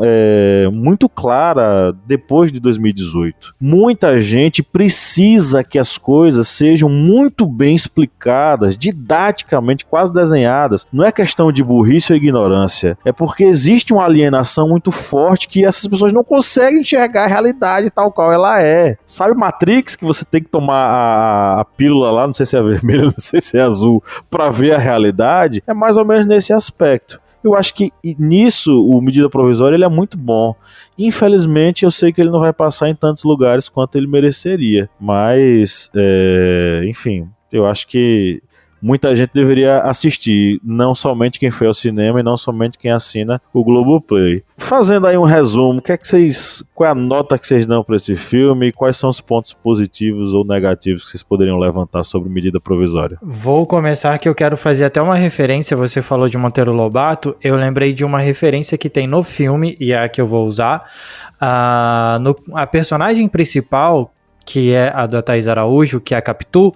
muito clara depois de 2018. Muita gente precisa que as coisas sejam muito bem explicadas, didaticamente, quase desenhadas. Não é questão de burrice ou ignorância, é porque existe uma alienação muito forte que essas pessoas não conseguem enxergar a realidade tal qual ela é. Sabe Matrix, que você tem que tomar a pílula lá, não sei se é vermelha, não sei se é azul, pra ver a realidade? É mais ou menos nesse aspecto. Eu acho que nisso o medida provisória ele é muito bom. Infelizmente eu sei que ele não vai passar em tantos lugares quanto ele mereceria, mas enfim, eu acho que muita gente deveria assistir, não somente quem foi ao cinema e não somente quem assina o Globoplay. Fazendo aí um resumo, qual é a nota que vocês dão para esse filme e quais são os pontos positivos ou negativos que vocês poderiam levantar sobre medida provisória? Vou começar que eu quero fazer até uma referência, você falou de Monteiro Lobato, eu lembrei de uma referência que tem no filme, e é a que eu vou usar. A personagem principal, que é a da Thaís Araújo, que é a Capitu,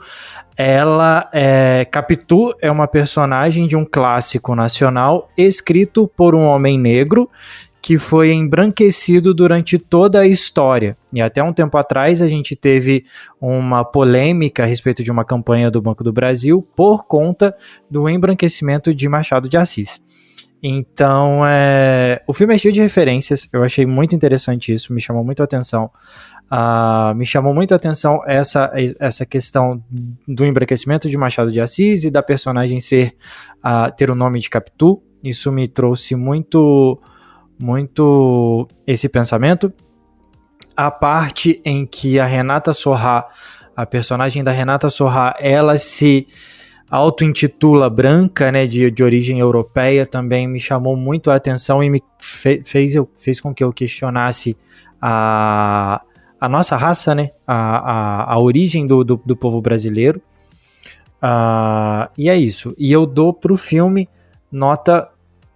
Capitu é uma personagem de um clássico nacional escrito por um homem negro que foi embranquecido durante toda a história. E até um tempo atrás a gente teve uma polêmica a respeito de uma campanha do Banco do Brasil por conta do embranquecimento de Machado de Assis. Então, o filme é cheio de referências, eu achei muito interessante isso, me chamou muito a atenção. Me chamou muito a atenção essa questão do embranquecimento de Machado de Assis e da personagem ter o nome de Capitu. Isso me trouxe muito esse pensamento. A parte em que a personagem da Renata Sorrah, ela se auto-intitula branca, né, de origem europeia, também me chamou muito a atenção e me fez com que eu questionasse a nossa raça, né, a origem do povo brasileiro. E é isso. E eu dou pro filme nota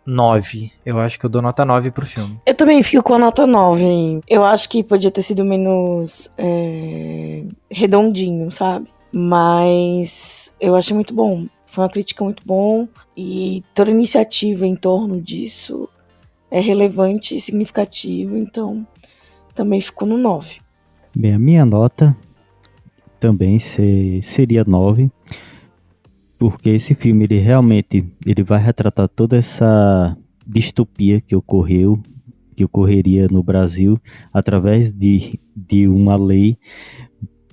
9. Eu acho que eu dou nota 9 pro filme. Eu também fico com a nota 9. Eu acho que podia ter sido menos redondinho, sabe? Mas eu achei muito bom. Foi uma crítica muito bom e toda iniciativa em torno disso é relevante e significativa, então também ficou no 9. Bem, a minha nota também seria 9, porque esse filme ele realmente vai retratar toda essa distopia que ocorreria no Brasil através de uma lei,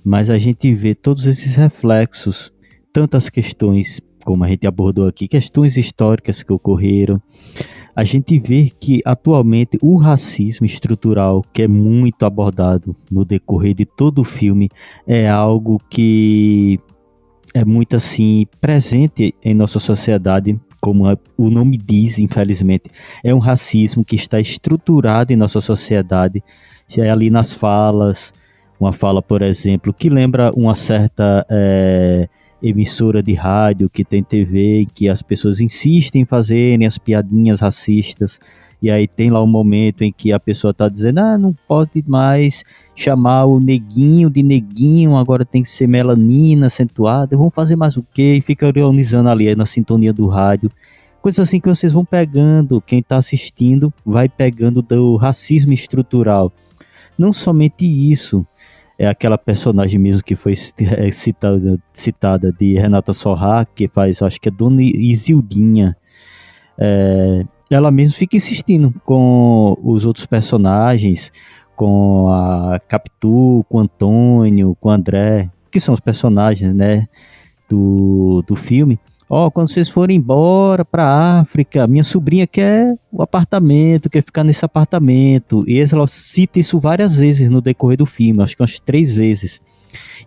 mas a gente vê todos esses reflexos, tantas questões como a gente abordou aqui, questões históricas que ocorreram. A gente vê que atualmente o racismo estrutural, que é muito abordado no decorrer de todo o filme, é algo que é muito assim presente em nossa sociedade, como o nome diz, infelizmente. É um racismo que está estruturado em nossa sociedade, é ali nas falas, uma fala, por exemplo, que lembra uma certa emissora de rádio que tem TV, que as pessoas insistem em fazerem as piadinhas racistas, e aí tem lá um momento em que a pessoa está dizendo, não pode mais chamar o neguinho de neguinho, agora tem que ser melanina acentuada, vamos fazer mais o quê? E fica ironizando ali na sintonia do rádio. Coisas assim que vocês vão pegando, quem está assistindo vai pegando do racismo estrutural. Não somente isso, é aquela personagem mesmo que foi citada de Renata Sorrah, que faz, acho que é Dona Isildinha. Ela mesmo fica insistindo com os outros personagens, com a Capitu, com o Antônio, com o André, que são os personagens, né, do filme. Quando vocês forem embora para a África, minha sobrinha quer o apartamento, quer ficar nesse apartamento. E ela cita isso várias vezes no decorrer do filme, acho que umas 3 vezes.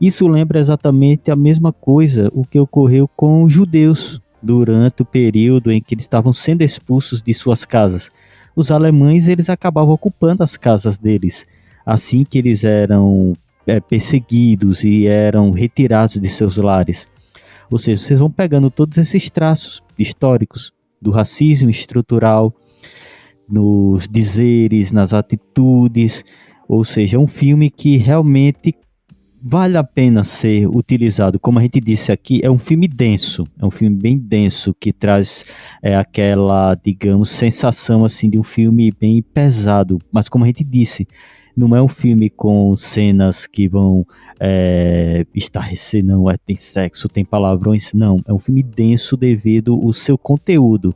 Isso lembra exatamente a mesma coisa, o que ocorreu com os judeus durante o período em que eles estavam sendo expulsos de suas casas. Os alemães, eles acabavam ocupando as casas deles, assim que eles eram perseguidos e eram retirados de seus lares. Ou seja, vocês vão pegando todos esses traços históricos do racismo estrutural, nos dizeres, nas atitudes. Ou seja, é um filme que realmente vale a pena ser utilizado. Como a gente disse aqui, é um filme denso, é um filme bem denso, que traz aquela, digamos, sensação assim, de um filme bem pesado. Mas como a gente disse, Não é um filme com cenas que vão estarrecer, não, tem sexo, tem palavrões, não. É um filme denso devido ao seu conteúdo.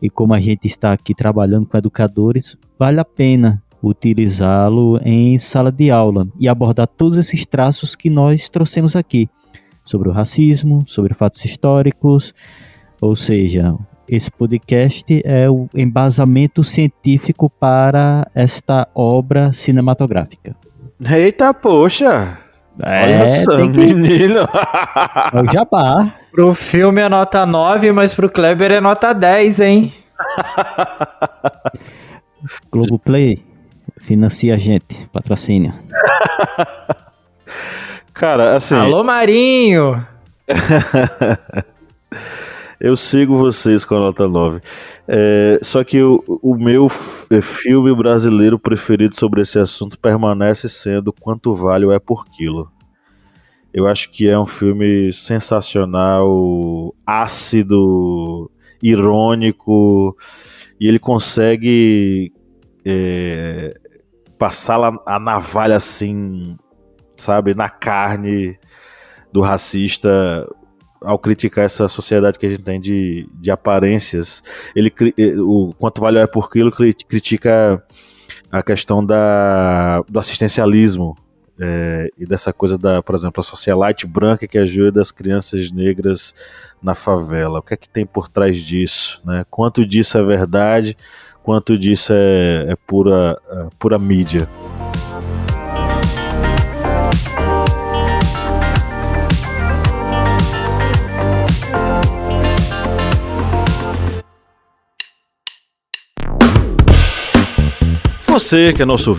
E como a gente está aqui trabalhando com educadores, vale a pena utilizá-lo em sala de aula e abordar todos esses traços que nós trouxemos aqui, sobre o racismo, sobre fatos históricos, ou seja, esse podcast é o embasamento científico para esta obra cinematográfica. Eita, poxa! Olha só, tem que... menino! É o jabá. Pro filme é nota 9, mas pro Kleber é nota 10, hein? Globoplay, financia a gente, patrocínio. Cara, assim... Alô, Marinho! Eu sigo vocês com a nota 9. Só que o meu filme brasileiro preferido sobre esse assunto permanece sendo Quanto Vale o É por Quilo. Eu acho que é um filme sensacional, ácido, irônico, e ele consegue passar a navalha assim, sabe, na carne do racista ao criticar essa sociedade que a gente tem de aparências. O Quanto Vale é por Quilo critica a questão do assistencialismo e dessa coisa por exemplo, a socialite branca que ajuda as crianças negras na favela. O que é que tem por trás disso, né? Quanto disso é verdade, quanto disso é pura mídia. Você que é nosso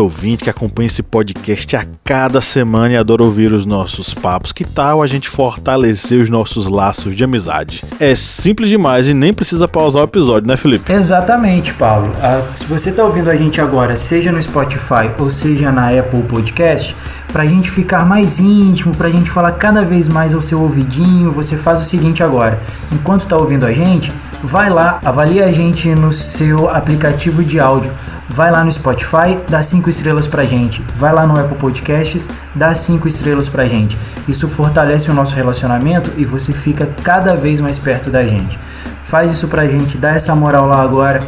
ouvinte, que acompanha esse podcast a cada semana e adora ouvir os nossos papos, que tal a gente fortalecer os nossos laços de amizade? É simples demais e nem precisa pausar o episódio, né, Felipe? Exatamente, Paulo. Se você está ouvindo a gente agora, seja no Spotify ou seja na Apple Podcast, para a gente ficar mais íntimo, para a gente falar cada vez mais ao seu ouvidinho, você faz o seguinte agora. Enquanto está ouvindo a gente, vai lá, avalia a gente no seu aplicativo de áudio. Vai lá no Spotify, dá 5 estrelas pra gente. Vai lá no Apple Podcasts, dá 5 estrelas pra gente. Isso fortalece o nosso relacionamento e você fica cada vez mais perto da gente. Faz isso pra gente, dá essa moral lá agora.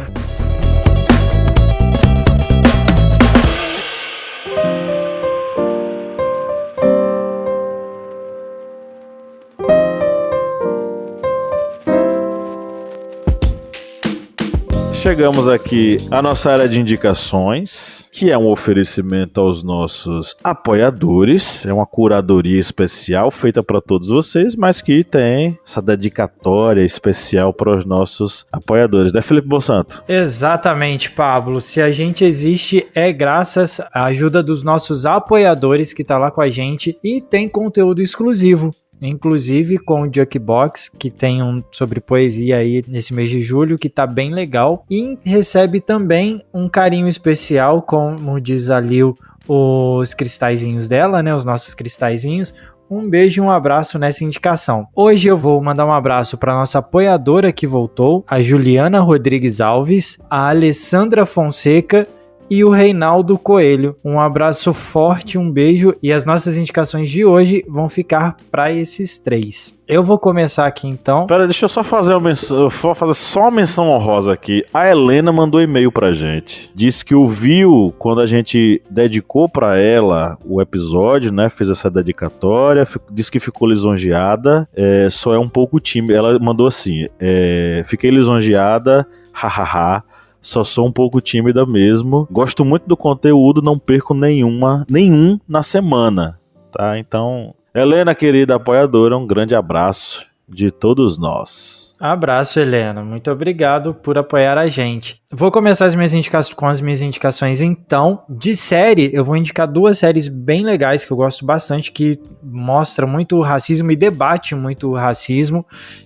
Chegamos aqui à nossa área de indicações, que é um oferecimento aos nossos apoiadores. É uma curadoria especial feita para todos vocês, mas que tem essa dedicatória especial para os nossos apoiadores, né, Felipe Bonsanto? Exatamente, Pablo. Se a gente existe é graças à ajuda dos nossos apoiadores que tá lá com a gente e tem conteúdo exclusivo. Inclusive com o Jukebox, que tem um sobre poesia aí nesse mês de julho, que tá bem legal. E recebe também um carinho especial, como diz a Lil, os cristalzinhos dela, né? Os nossos cristalzinhos. Um beijo e um abraço nessa indicação. Hoje eu vou mandar um abraço para nossa apoiadora que voltou, a Juliana Rodrigues Alves, a Alessandra Fonseca e o Reinaldo Coelho. Um abraço forte, um beijo, e as nossas indicações de hoje vão ficar para esses 3. Eu vou começar aqui então. Pera, deixa eu só fazer uma menção honrosa aqui. A Helena mandou e-mail pra gente. Disse que ouviu quando a gente dedicou pra ela o episódio, né? Fez essa dedicatória. Disse que ficou lisonjeada. Só é um pouco tímida. Ela mandou assim: fiquei lisonjeada, hahaha. Só sou um pouco tímida mesmo. Gosto muito do conteúdo, não perco nenhum na semana, tá? Então, Helena, querida apoiadora, um grande abraço de todos nós. Abraço, Helena. Muito obrigado por apoiar a gente. Vou começar com as minhas indicações então. De série, eu vou indicar 2 séries bem legais que eu gosto bastante, que mostra muito o racismo e debate muito o racismo,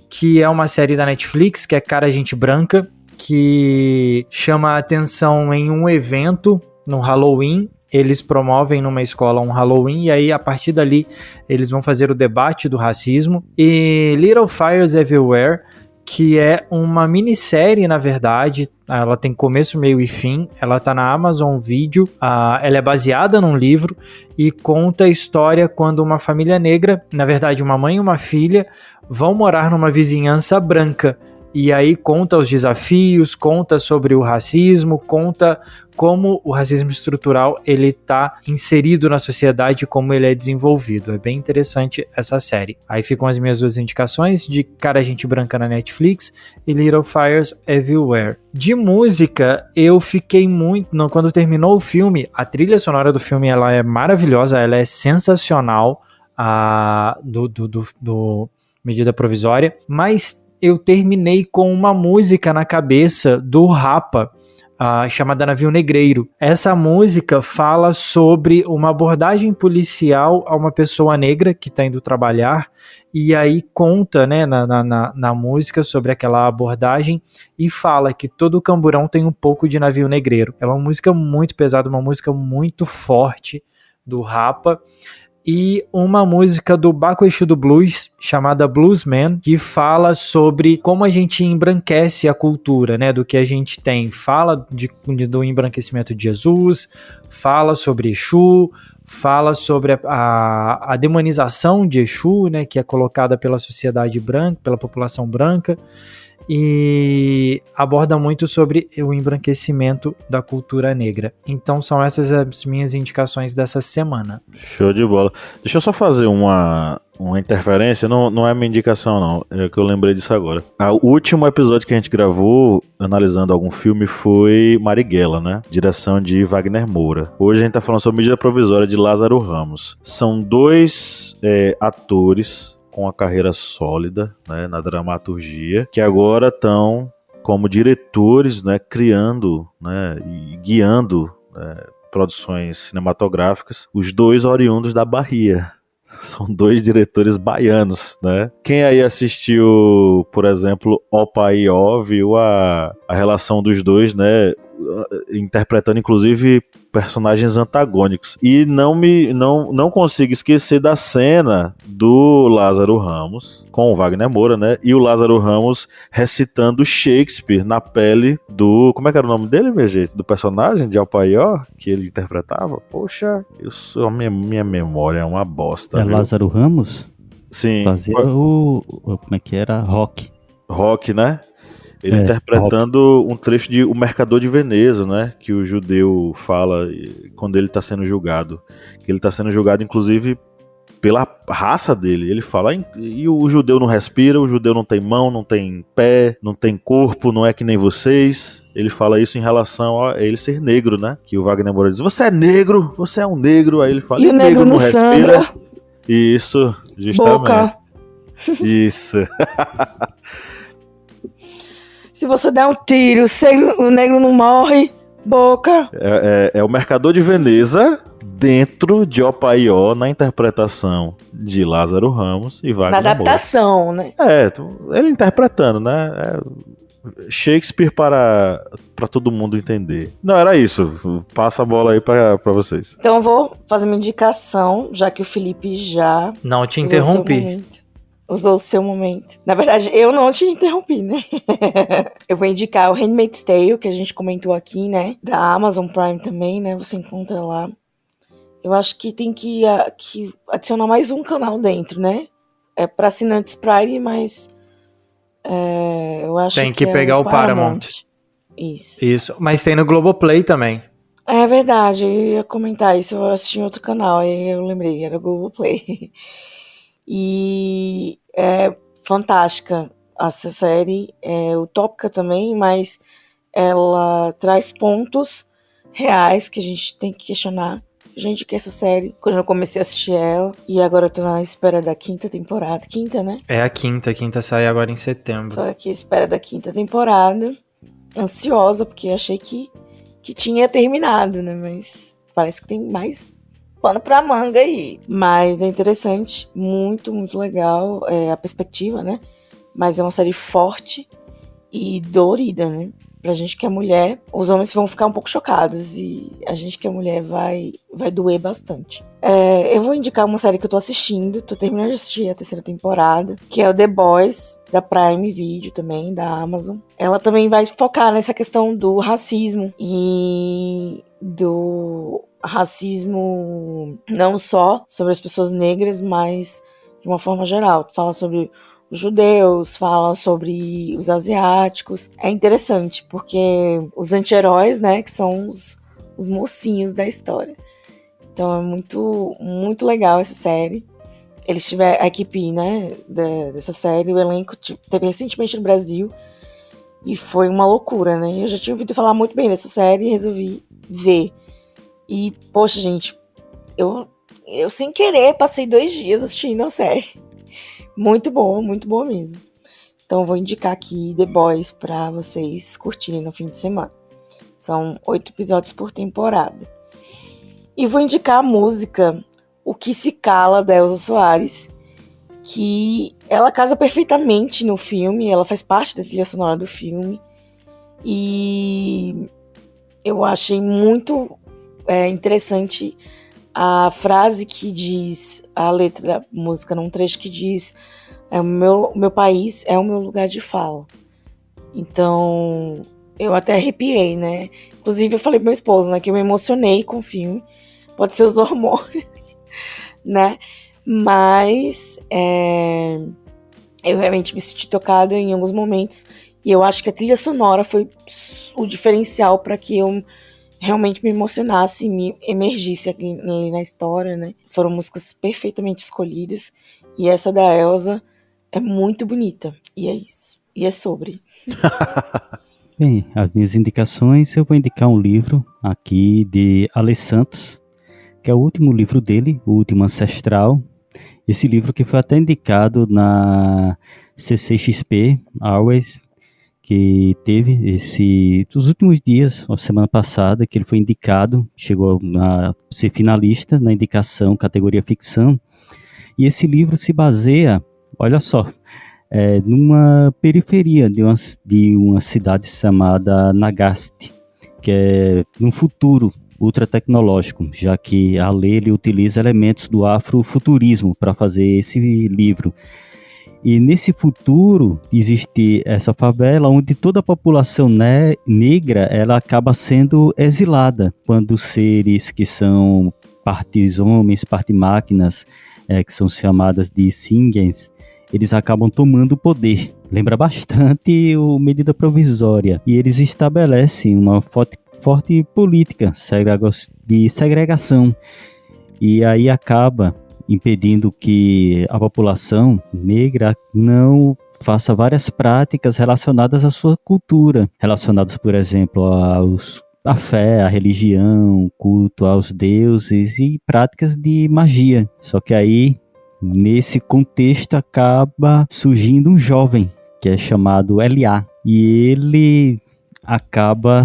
que é uma série da Netflix, que é Cara Gente Branca, que chama a atenção em um evento no Halloween. Eles promovem numa escola um Halloween e aí a partir dali eles vão fazer o debate do racismo. E Little Fires Everywhere, que é uma minissérie, na verdade. Ela tem começo, meio e fim. Ela tá na Amazon Video. Ela é baseada num livro e conta a história quando uma família negra, na verdade uma mãe e uma filha, vão morar numa vizinhança branca. E aí conta os desafios, conta sobre o racismo, conta como o racismo estrutural ele está inserido na sociedade e como ele é desenvolvido. É bem interessante essa série. Aí ficam as minhas 2 indicações de Cara Gente Branca na Netflix e Little Fires Everywhere. De música, eu fiquei muito... Quando terminou o filme, a trilha sonora do filme ela é maravilhosa, ela é sensacional, do Medida Provisória, mas eu terminei com uma música na cabeça do Rapa, chamada Navio Negreiro. Essa música fala sobre uma abordagem policial a uma pessoa negra que está indo trabalhar, e aí conta, né, na música sobre aquela abordagem e fala que todo camburão tem um pouco de navio negreiro. É uma música muito pesada, uma música muito forte do Rapa. E uma música do Baco Exu do Blues, chamada Bluesman, que fala sobre como a gente embranquece a cultura, né, do que a gente tem. Fala do embranquecimento de Jesus, fala sobre Exu, fala sobre a demonização de Exu, né, que é colocada pela sociedade branca, pela população branca, e aborda muito sobre o embranquecimento da cultura negra. Então são essas as minhas indicações dessa semana. Show de bola. Deixa eu só fazer uma interferência, não é minha indicação não, é que eu lembrei disso agora. O último episódio que a gente gravou analisando algum filme foi Marighella, né? Direção de Wagner Moura. Hoje a gente tá falando sobre Medida Provisória de Lázaro Ramos. São 2 atores com a carreira sólida, né, na dramaturgia, que agora estão como diretores, né, criando, né, e guiando, né, produções cinematográficas, os 2 oriundos da Bahia. São 2 diretores baianos, né? Quem aí assistiu, por exemplo, Opa e Ó, viu a relação dos 2, né? Interpretando inclusive personagens antagônicos. E não consigo esquecer da cena do Lázaro Ramos com o Wagner Moura, né? E o Lázaro Ramos recitando Shakespeare na pele do... Como é que era o nome dele, minha gente? Do personagem de Alpaió que ele interpretava? Poxa, minha memória é uma bosta. É viu? Lázaro Ramos? Sim. Fazia como é que era? Rock, né? Ele interpretando um trecho de O Mercador de Veneza, né? Que o judeu fala quando ele está sendo julgado. Ele está sendo julgado, inclusive, pela raça dele. Ele fala, e o judeu não respira, o judeu não tem mão, não tem pé, não tem corpo, não é que nem vocês. Ele fala isso em relação a ele ser negro, né? Que o Wagner Moura diz, você é negro, você é um negro. Aí ele fala, e o negro não respira. sangra. Isso, justamente. Boca. Isso. Se você der um tiro, o negro não morre. Boca. É o Mercador de Veneza dentro de Opaió na interpretação de Lázaro Ramos e Wagner Na adaptação, Moura. né? Ele interpretando, né? Shakespeare para todo mundo entender. Não, era isso. Passa a bola aí pra vocês. Então eu vou fazer uma indicação, já que o Felipe já... Não te interrompi. Usou o seu momento. Na verdade, eu não te interrompi, né? Eu vou indicar o Handmaid's Tale, que a gente comentou aqui, né? Da Amazon Prime também, né? Você encontra lá. Eu acho que tem que adicionar mais um canal dentro, né? É para assinantes Prime, mas eu acho tem que pegar o Paramount. Isso. Mas tem no Globoplay também. É verdade, eu ia comentar isso. Eu assisti em outro canal, aí eu lembrei, era o Globoplay. E é fantástica essa série, é utópica também, mas ela traz pontos reais que a gente tem que questionar. Gente, que essa série, quando eu comecei a assistir ela, e agora eu tô na espera da 5ª temporada. 5ª, né? É a 5ª sai agora em setembro. Tô aqui à espera da 5ª temporada, ansiosa, porque achei que tinha terminado, né? Mas parece que tem mais pano pra manga aí. Mas é interessante, muito, muito legal a perspectiva, né? Mas é uma série forte e dolorida, né? pra gente que é mulher, os homens vão ficar um pouco chocados e a gente que é mulher vai doer bastante. Eu vou indicar uma série que eu tô assistindo, tô terminando de assistir a 3ª temporada, que é o The Boys, da Prime Video também, da Amazon. Ela também vai focar nessa questão do racismo e do racismo não só sobre as pessoas negras, mas de uma forma geral. Fala sobre os judeus, fala sobre os asiáticos. É interessante, porque os anti-heróis, né, que são os mocinhos da história. Então é muito, muito legal essa série. Eles tiveram a equipe, né, dessa série, o elenco teve recentemente no Brasil e foi uma loucura, né? Eu já tinha ouvido falar muito bem dessa série e resolvi ver. E, poxa, gente, eu sem querer passei 2 dias assistindo a série. Muito boa mesmo. Então eu vou indicar aqui The Boys pra vocês curtirem no fim de semana. São 8 episódios por temporada. E vou indicar a música O Que Se Cala, da Elza Soares, que ela casa perfeitamente no filme, ela faz parte da trilha sonora do filme. E eu achei muito interessante a frase que diz, a letra da música, num trecho que diz: meu país é o meu lugar de fala. Então, eu até arrepiei, né? Inclusive, eu falei pro meu esposo, né, que eu me emocionei com o filme. Pode ser os hormônios, né? Mas eu realmente me senti tocada em alguns momentos. E eu acho que a trilha sonora foi o diferencial para que eu realmente me emocionasse e me emergisse ali na história, né? Foram músicas perfeitamente escolhidas. E essa da Elza é muito bonita. E é isso. E é sobre. Bem, as minhas indicações, eu vou indicar um livro aqui de Ale Santos, que é o último livro dele, O Último Ancestral. Esse livro que foi até indicado na CCXP Always, que teve os últimos dias, a semana passada, que ele foi indicado, chegou a ser finalista na indicação categoria ficção. E esse livro se baseia, olha só, numa periferia de uma cidade chamada Nagaste, que é num futuro ultra tecnológico, já que a lei ele utiliza elementos do afrofuturismo para fazer esse livro. E nesse futuro existe essa favela onde toda a população negra ela acaba sendo exilada, quando seres que são partes homens, parte máquinas, que são chamadas de Singens, eles acabam tomando o poder. Lembra bastante o Medida Provisória. E eles estabelecem uma forte política de segregação. E aí acaba impedindo que a população negra não faça várias práticas relacionadas à sua cultura, relacionadas, por exemplo, à fé, à religião, culto aos deuses e práticas de magia. Só que aí, nesse contexto, acaba surgindo um jovem, que é chamado L.A., e ele acaba,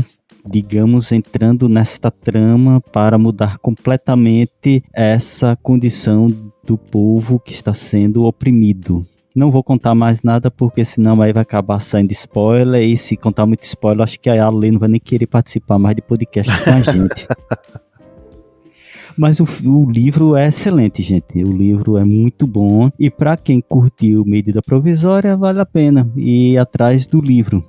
digamos, entrando nesta trama para mudar completamente essa condição do povo que está sendo oprimido. Não vou contar mais nada, porque senão aí vai acabar saindo spoiler, e se contar muito spoiler, acho que a Ale não vai nem querer participar mais de podcast com a gente. Mas o livro é excelente, gente. O livro é muito bom, e para quem curtiu Medida Provisória, vale a pena ir atrás do livro.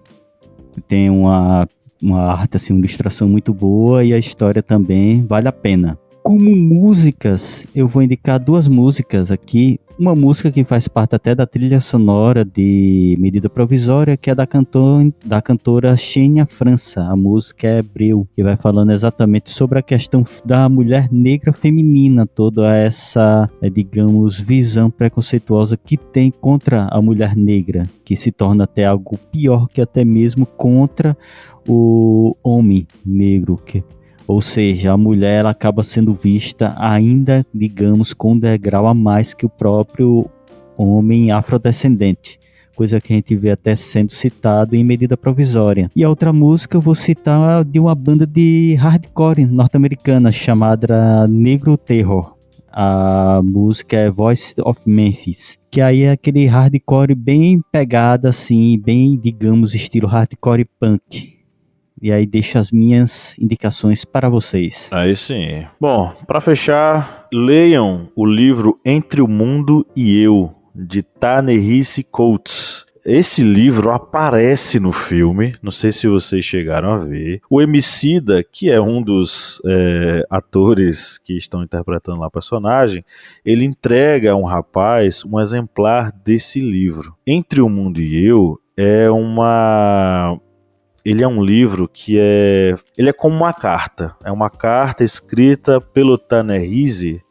Tem uma arte, assim, uma ilustração muito boa, e a história também vale a pena. Como músicas, eu vou indicar 2 músicas aqui. Uma música que faz parte até da trilha sonora de Medida Provisória, que é da cantora Xenia França. A música é Breu, que vai falando exatamente sobre a questão da mulher negra feminina, toda essa, digamos, visão preconceituosa que tem contra a mulher negra, que se torna até algo pior que até mesmo contra o homem negro, ou seja, a mulher ela acaba sendo vista ainda, digamos, com um degrau a mais que o próprio homem afrodescendente, coisa que a gente vê até sendo citado em Medida Provisória. E a outra música eu vou citar de uma banda de hardcore norte-americana chamada Negro Terror. A música é Voice of Memphis, que aí é aquele hardcore bem pegada, assim, bem, digamos, estilo hardcore punk. E aí deixo as minhas indicações para vocês. Aí sim. Bom, para fechar, leiam o livro Entre o Mundo e Eu, de Ta-Nehisi Coates. Esse livro aparece no filme, não sei se vocês chegaram a ver. O Emicida, que é um dos atores que estão interpretando lá o personagem, ele entrega a um rapaz um exemplar desse livro. Entre o Mundo e Eu ele é um livro que ele é como uma carta. É uma carta escrita pelo Ta-Nehisi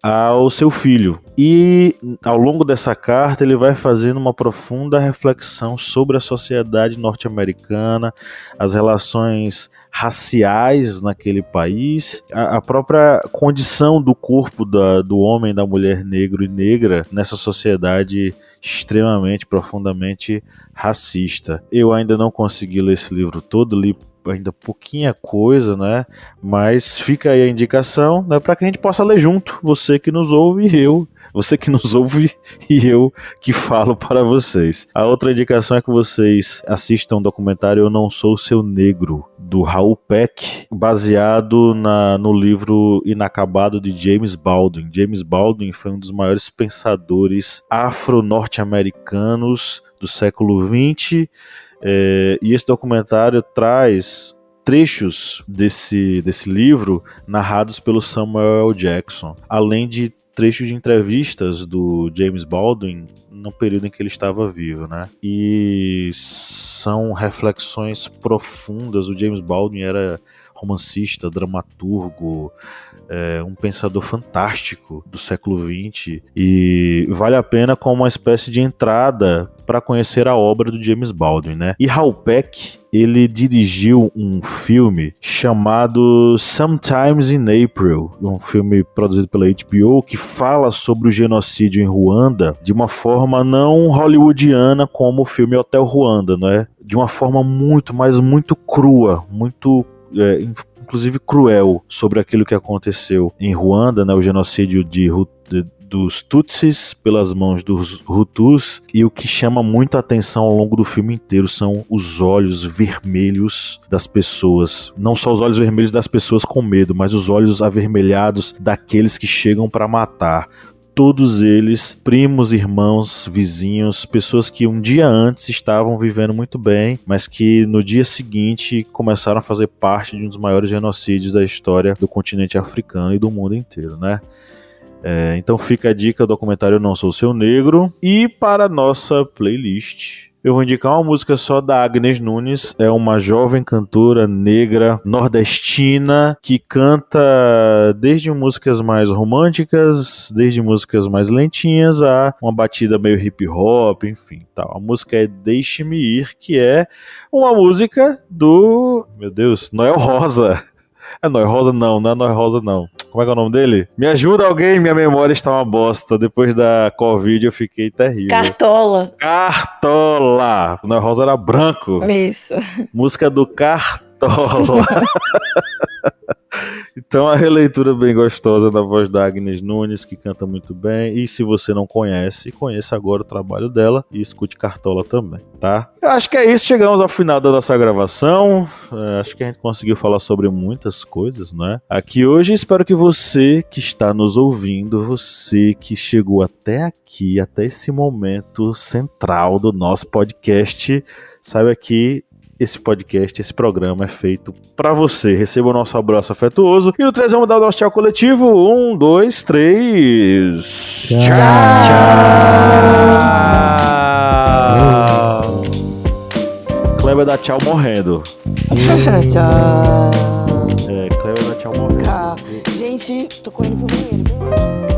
ao seu filho. E ao longo dessa carta ele vai fazendo uma profunda reflexão sobre a sociedade norte-americana, as relações raciais naquele país, a própria condição do corpo do homem, da mulher negro e negra nessa sociedade extremamente, profundamente racista. Eu ainda não consegui ler esse livro todo, li ainda pouquinha coisa, né? Mas fica aí a indicação, né, para que a gente possa ler junto, você que nos ouve e eu. Você que nos ouve e eu que falo para vocês. A outra indicação é que vocês assistam o documentário Eu Não Sou Seu Negro, do Raul Peck, baseado no livro Inacabado de James Baldwin. James Baldwin foi um dos maiores pensadores afro-norte-americanos do século XX, e esse documentário traz trechos desse livro narrados pelo Samuel L. Jackson, além de trechos de entrevistas do James Baldwin no período em que ele estava vivo, né? E são reflexões profundas. O James Baldwin era romancista, dramaturgo, um pensador fantástico do século XX, e vale a pena como uma espécie de entrada para conhecer a obra do James Baldwin, né? E Raul Peck, ele dirigiu um filme chamado Sometimes in April, um filme produzido pela HBO que fala sobre o genocídio em Ruanda de uma forma não hollywoodiana como o filme Hotel Ruanda, né? De uma forma muito, mas muito crua, muito inclusive cruel, sobre aquilo que aconteceu em Ruanda, né, o genocídio dos Tutsis pelas mãos dos Hutus. E o que chama muito a atenção ao longo do filme inteiro são os olhos vermelhos das pessoas. Não só os olhos vermelhos das pessoas com medo, mas os olhos avermelhados daqueles que chegam para matar. Todos eles, primos, irmãos, vizinhos, pessoas que um dia antes estavam vivendo muito bem, mas que no dia seguinte começaram a fazer parte de um dos maiores genocídios da história do continente africano e do mundo inteiro, né? Então fica a dica, o documentário Eu Não Sou Seu Negro. E para a nossa playlist, eu vou indicar uma música só da Agnes Nunes. É uma jovem cantora negra nordestina que canta desde músicas mais românticas, desde músicas mais lentinhas, a uma batida meio hip hop, enfim, tal. A música é Deixe-me Ir, que é uma música do, meu Deus, Noel Rosa. É Noel Rosa? Não é Noel Rosa não. Como é que é o nome dele? Me ajuda alguém, minha memória está uma bosta. Depois da Covid eu fiquei terrível. Cartola. Noel Rosa era branco. Isso. Música do Cartola. Então, a releitura bem gostosa da voz da Agnes Nunes, que canta muito bem. E se você não conhece, conheça agora o trabalho dela e escute Cartola também, tá? Eu acho que é isso, chegamos ao final da nossa gravação. Acho que a gente conseguiu falar sobre muitas coisas, né? Aqui hoje, espero que você que está nos ouvindo, você que chegou até aqui, até esse momento central do nosso podcast, saiba que esse podcast, esse programa é feito pra você. Receba o nosso abraço afetuoso. E no 3 vamos dar o nosso tchau coletivo. 1, 2, 3. Tchau. Kleber dá tchau morrendo. Tchau. Kleber dá tchau morrendo. Gente, tô correndo pro banheiro.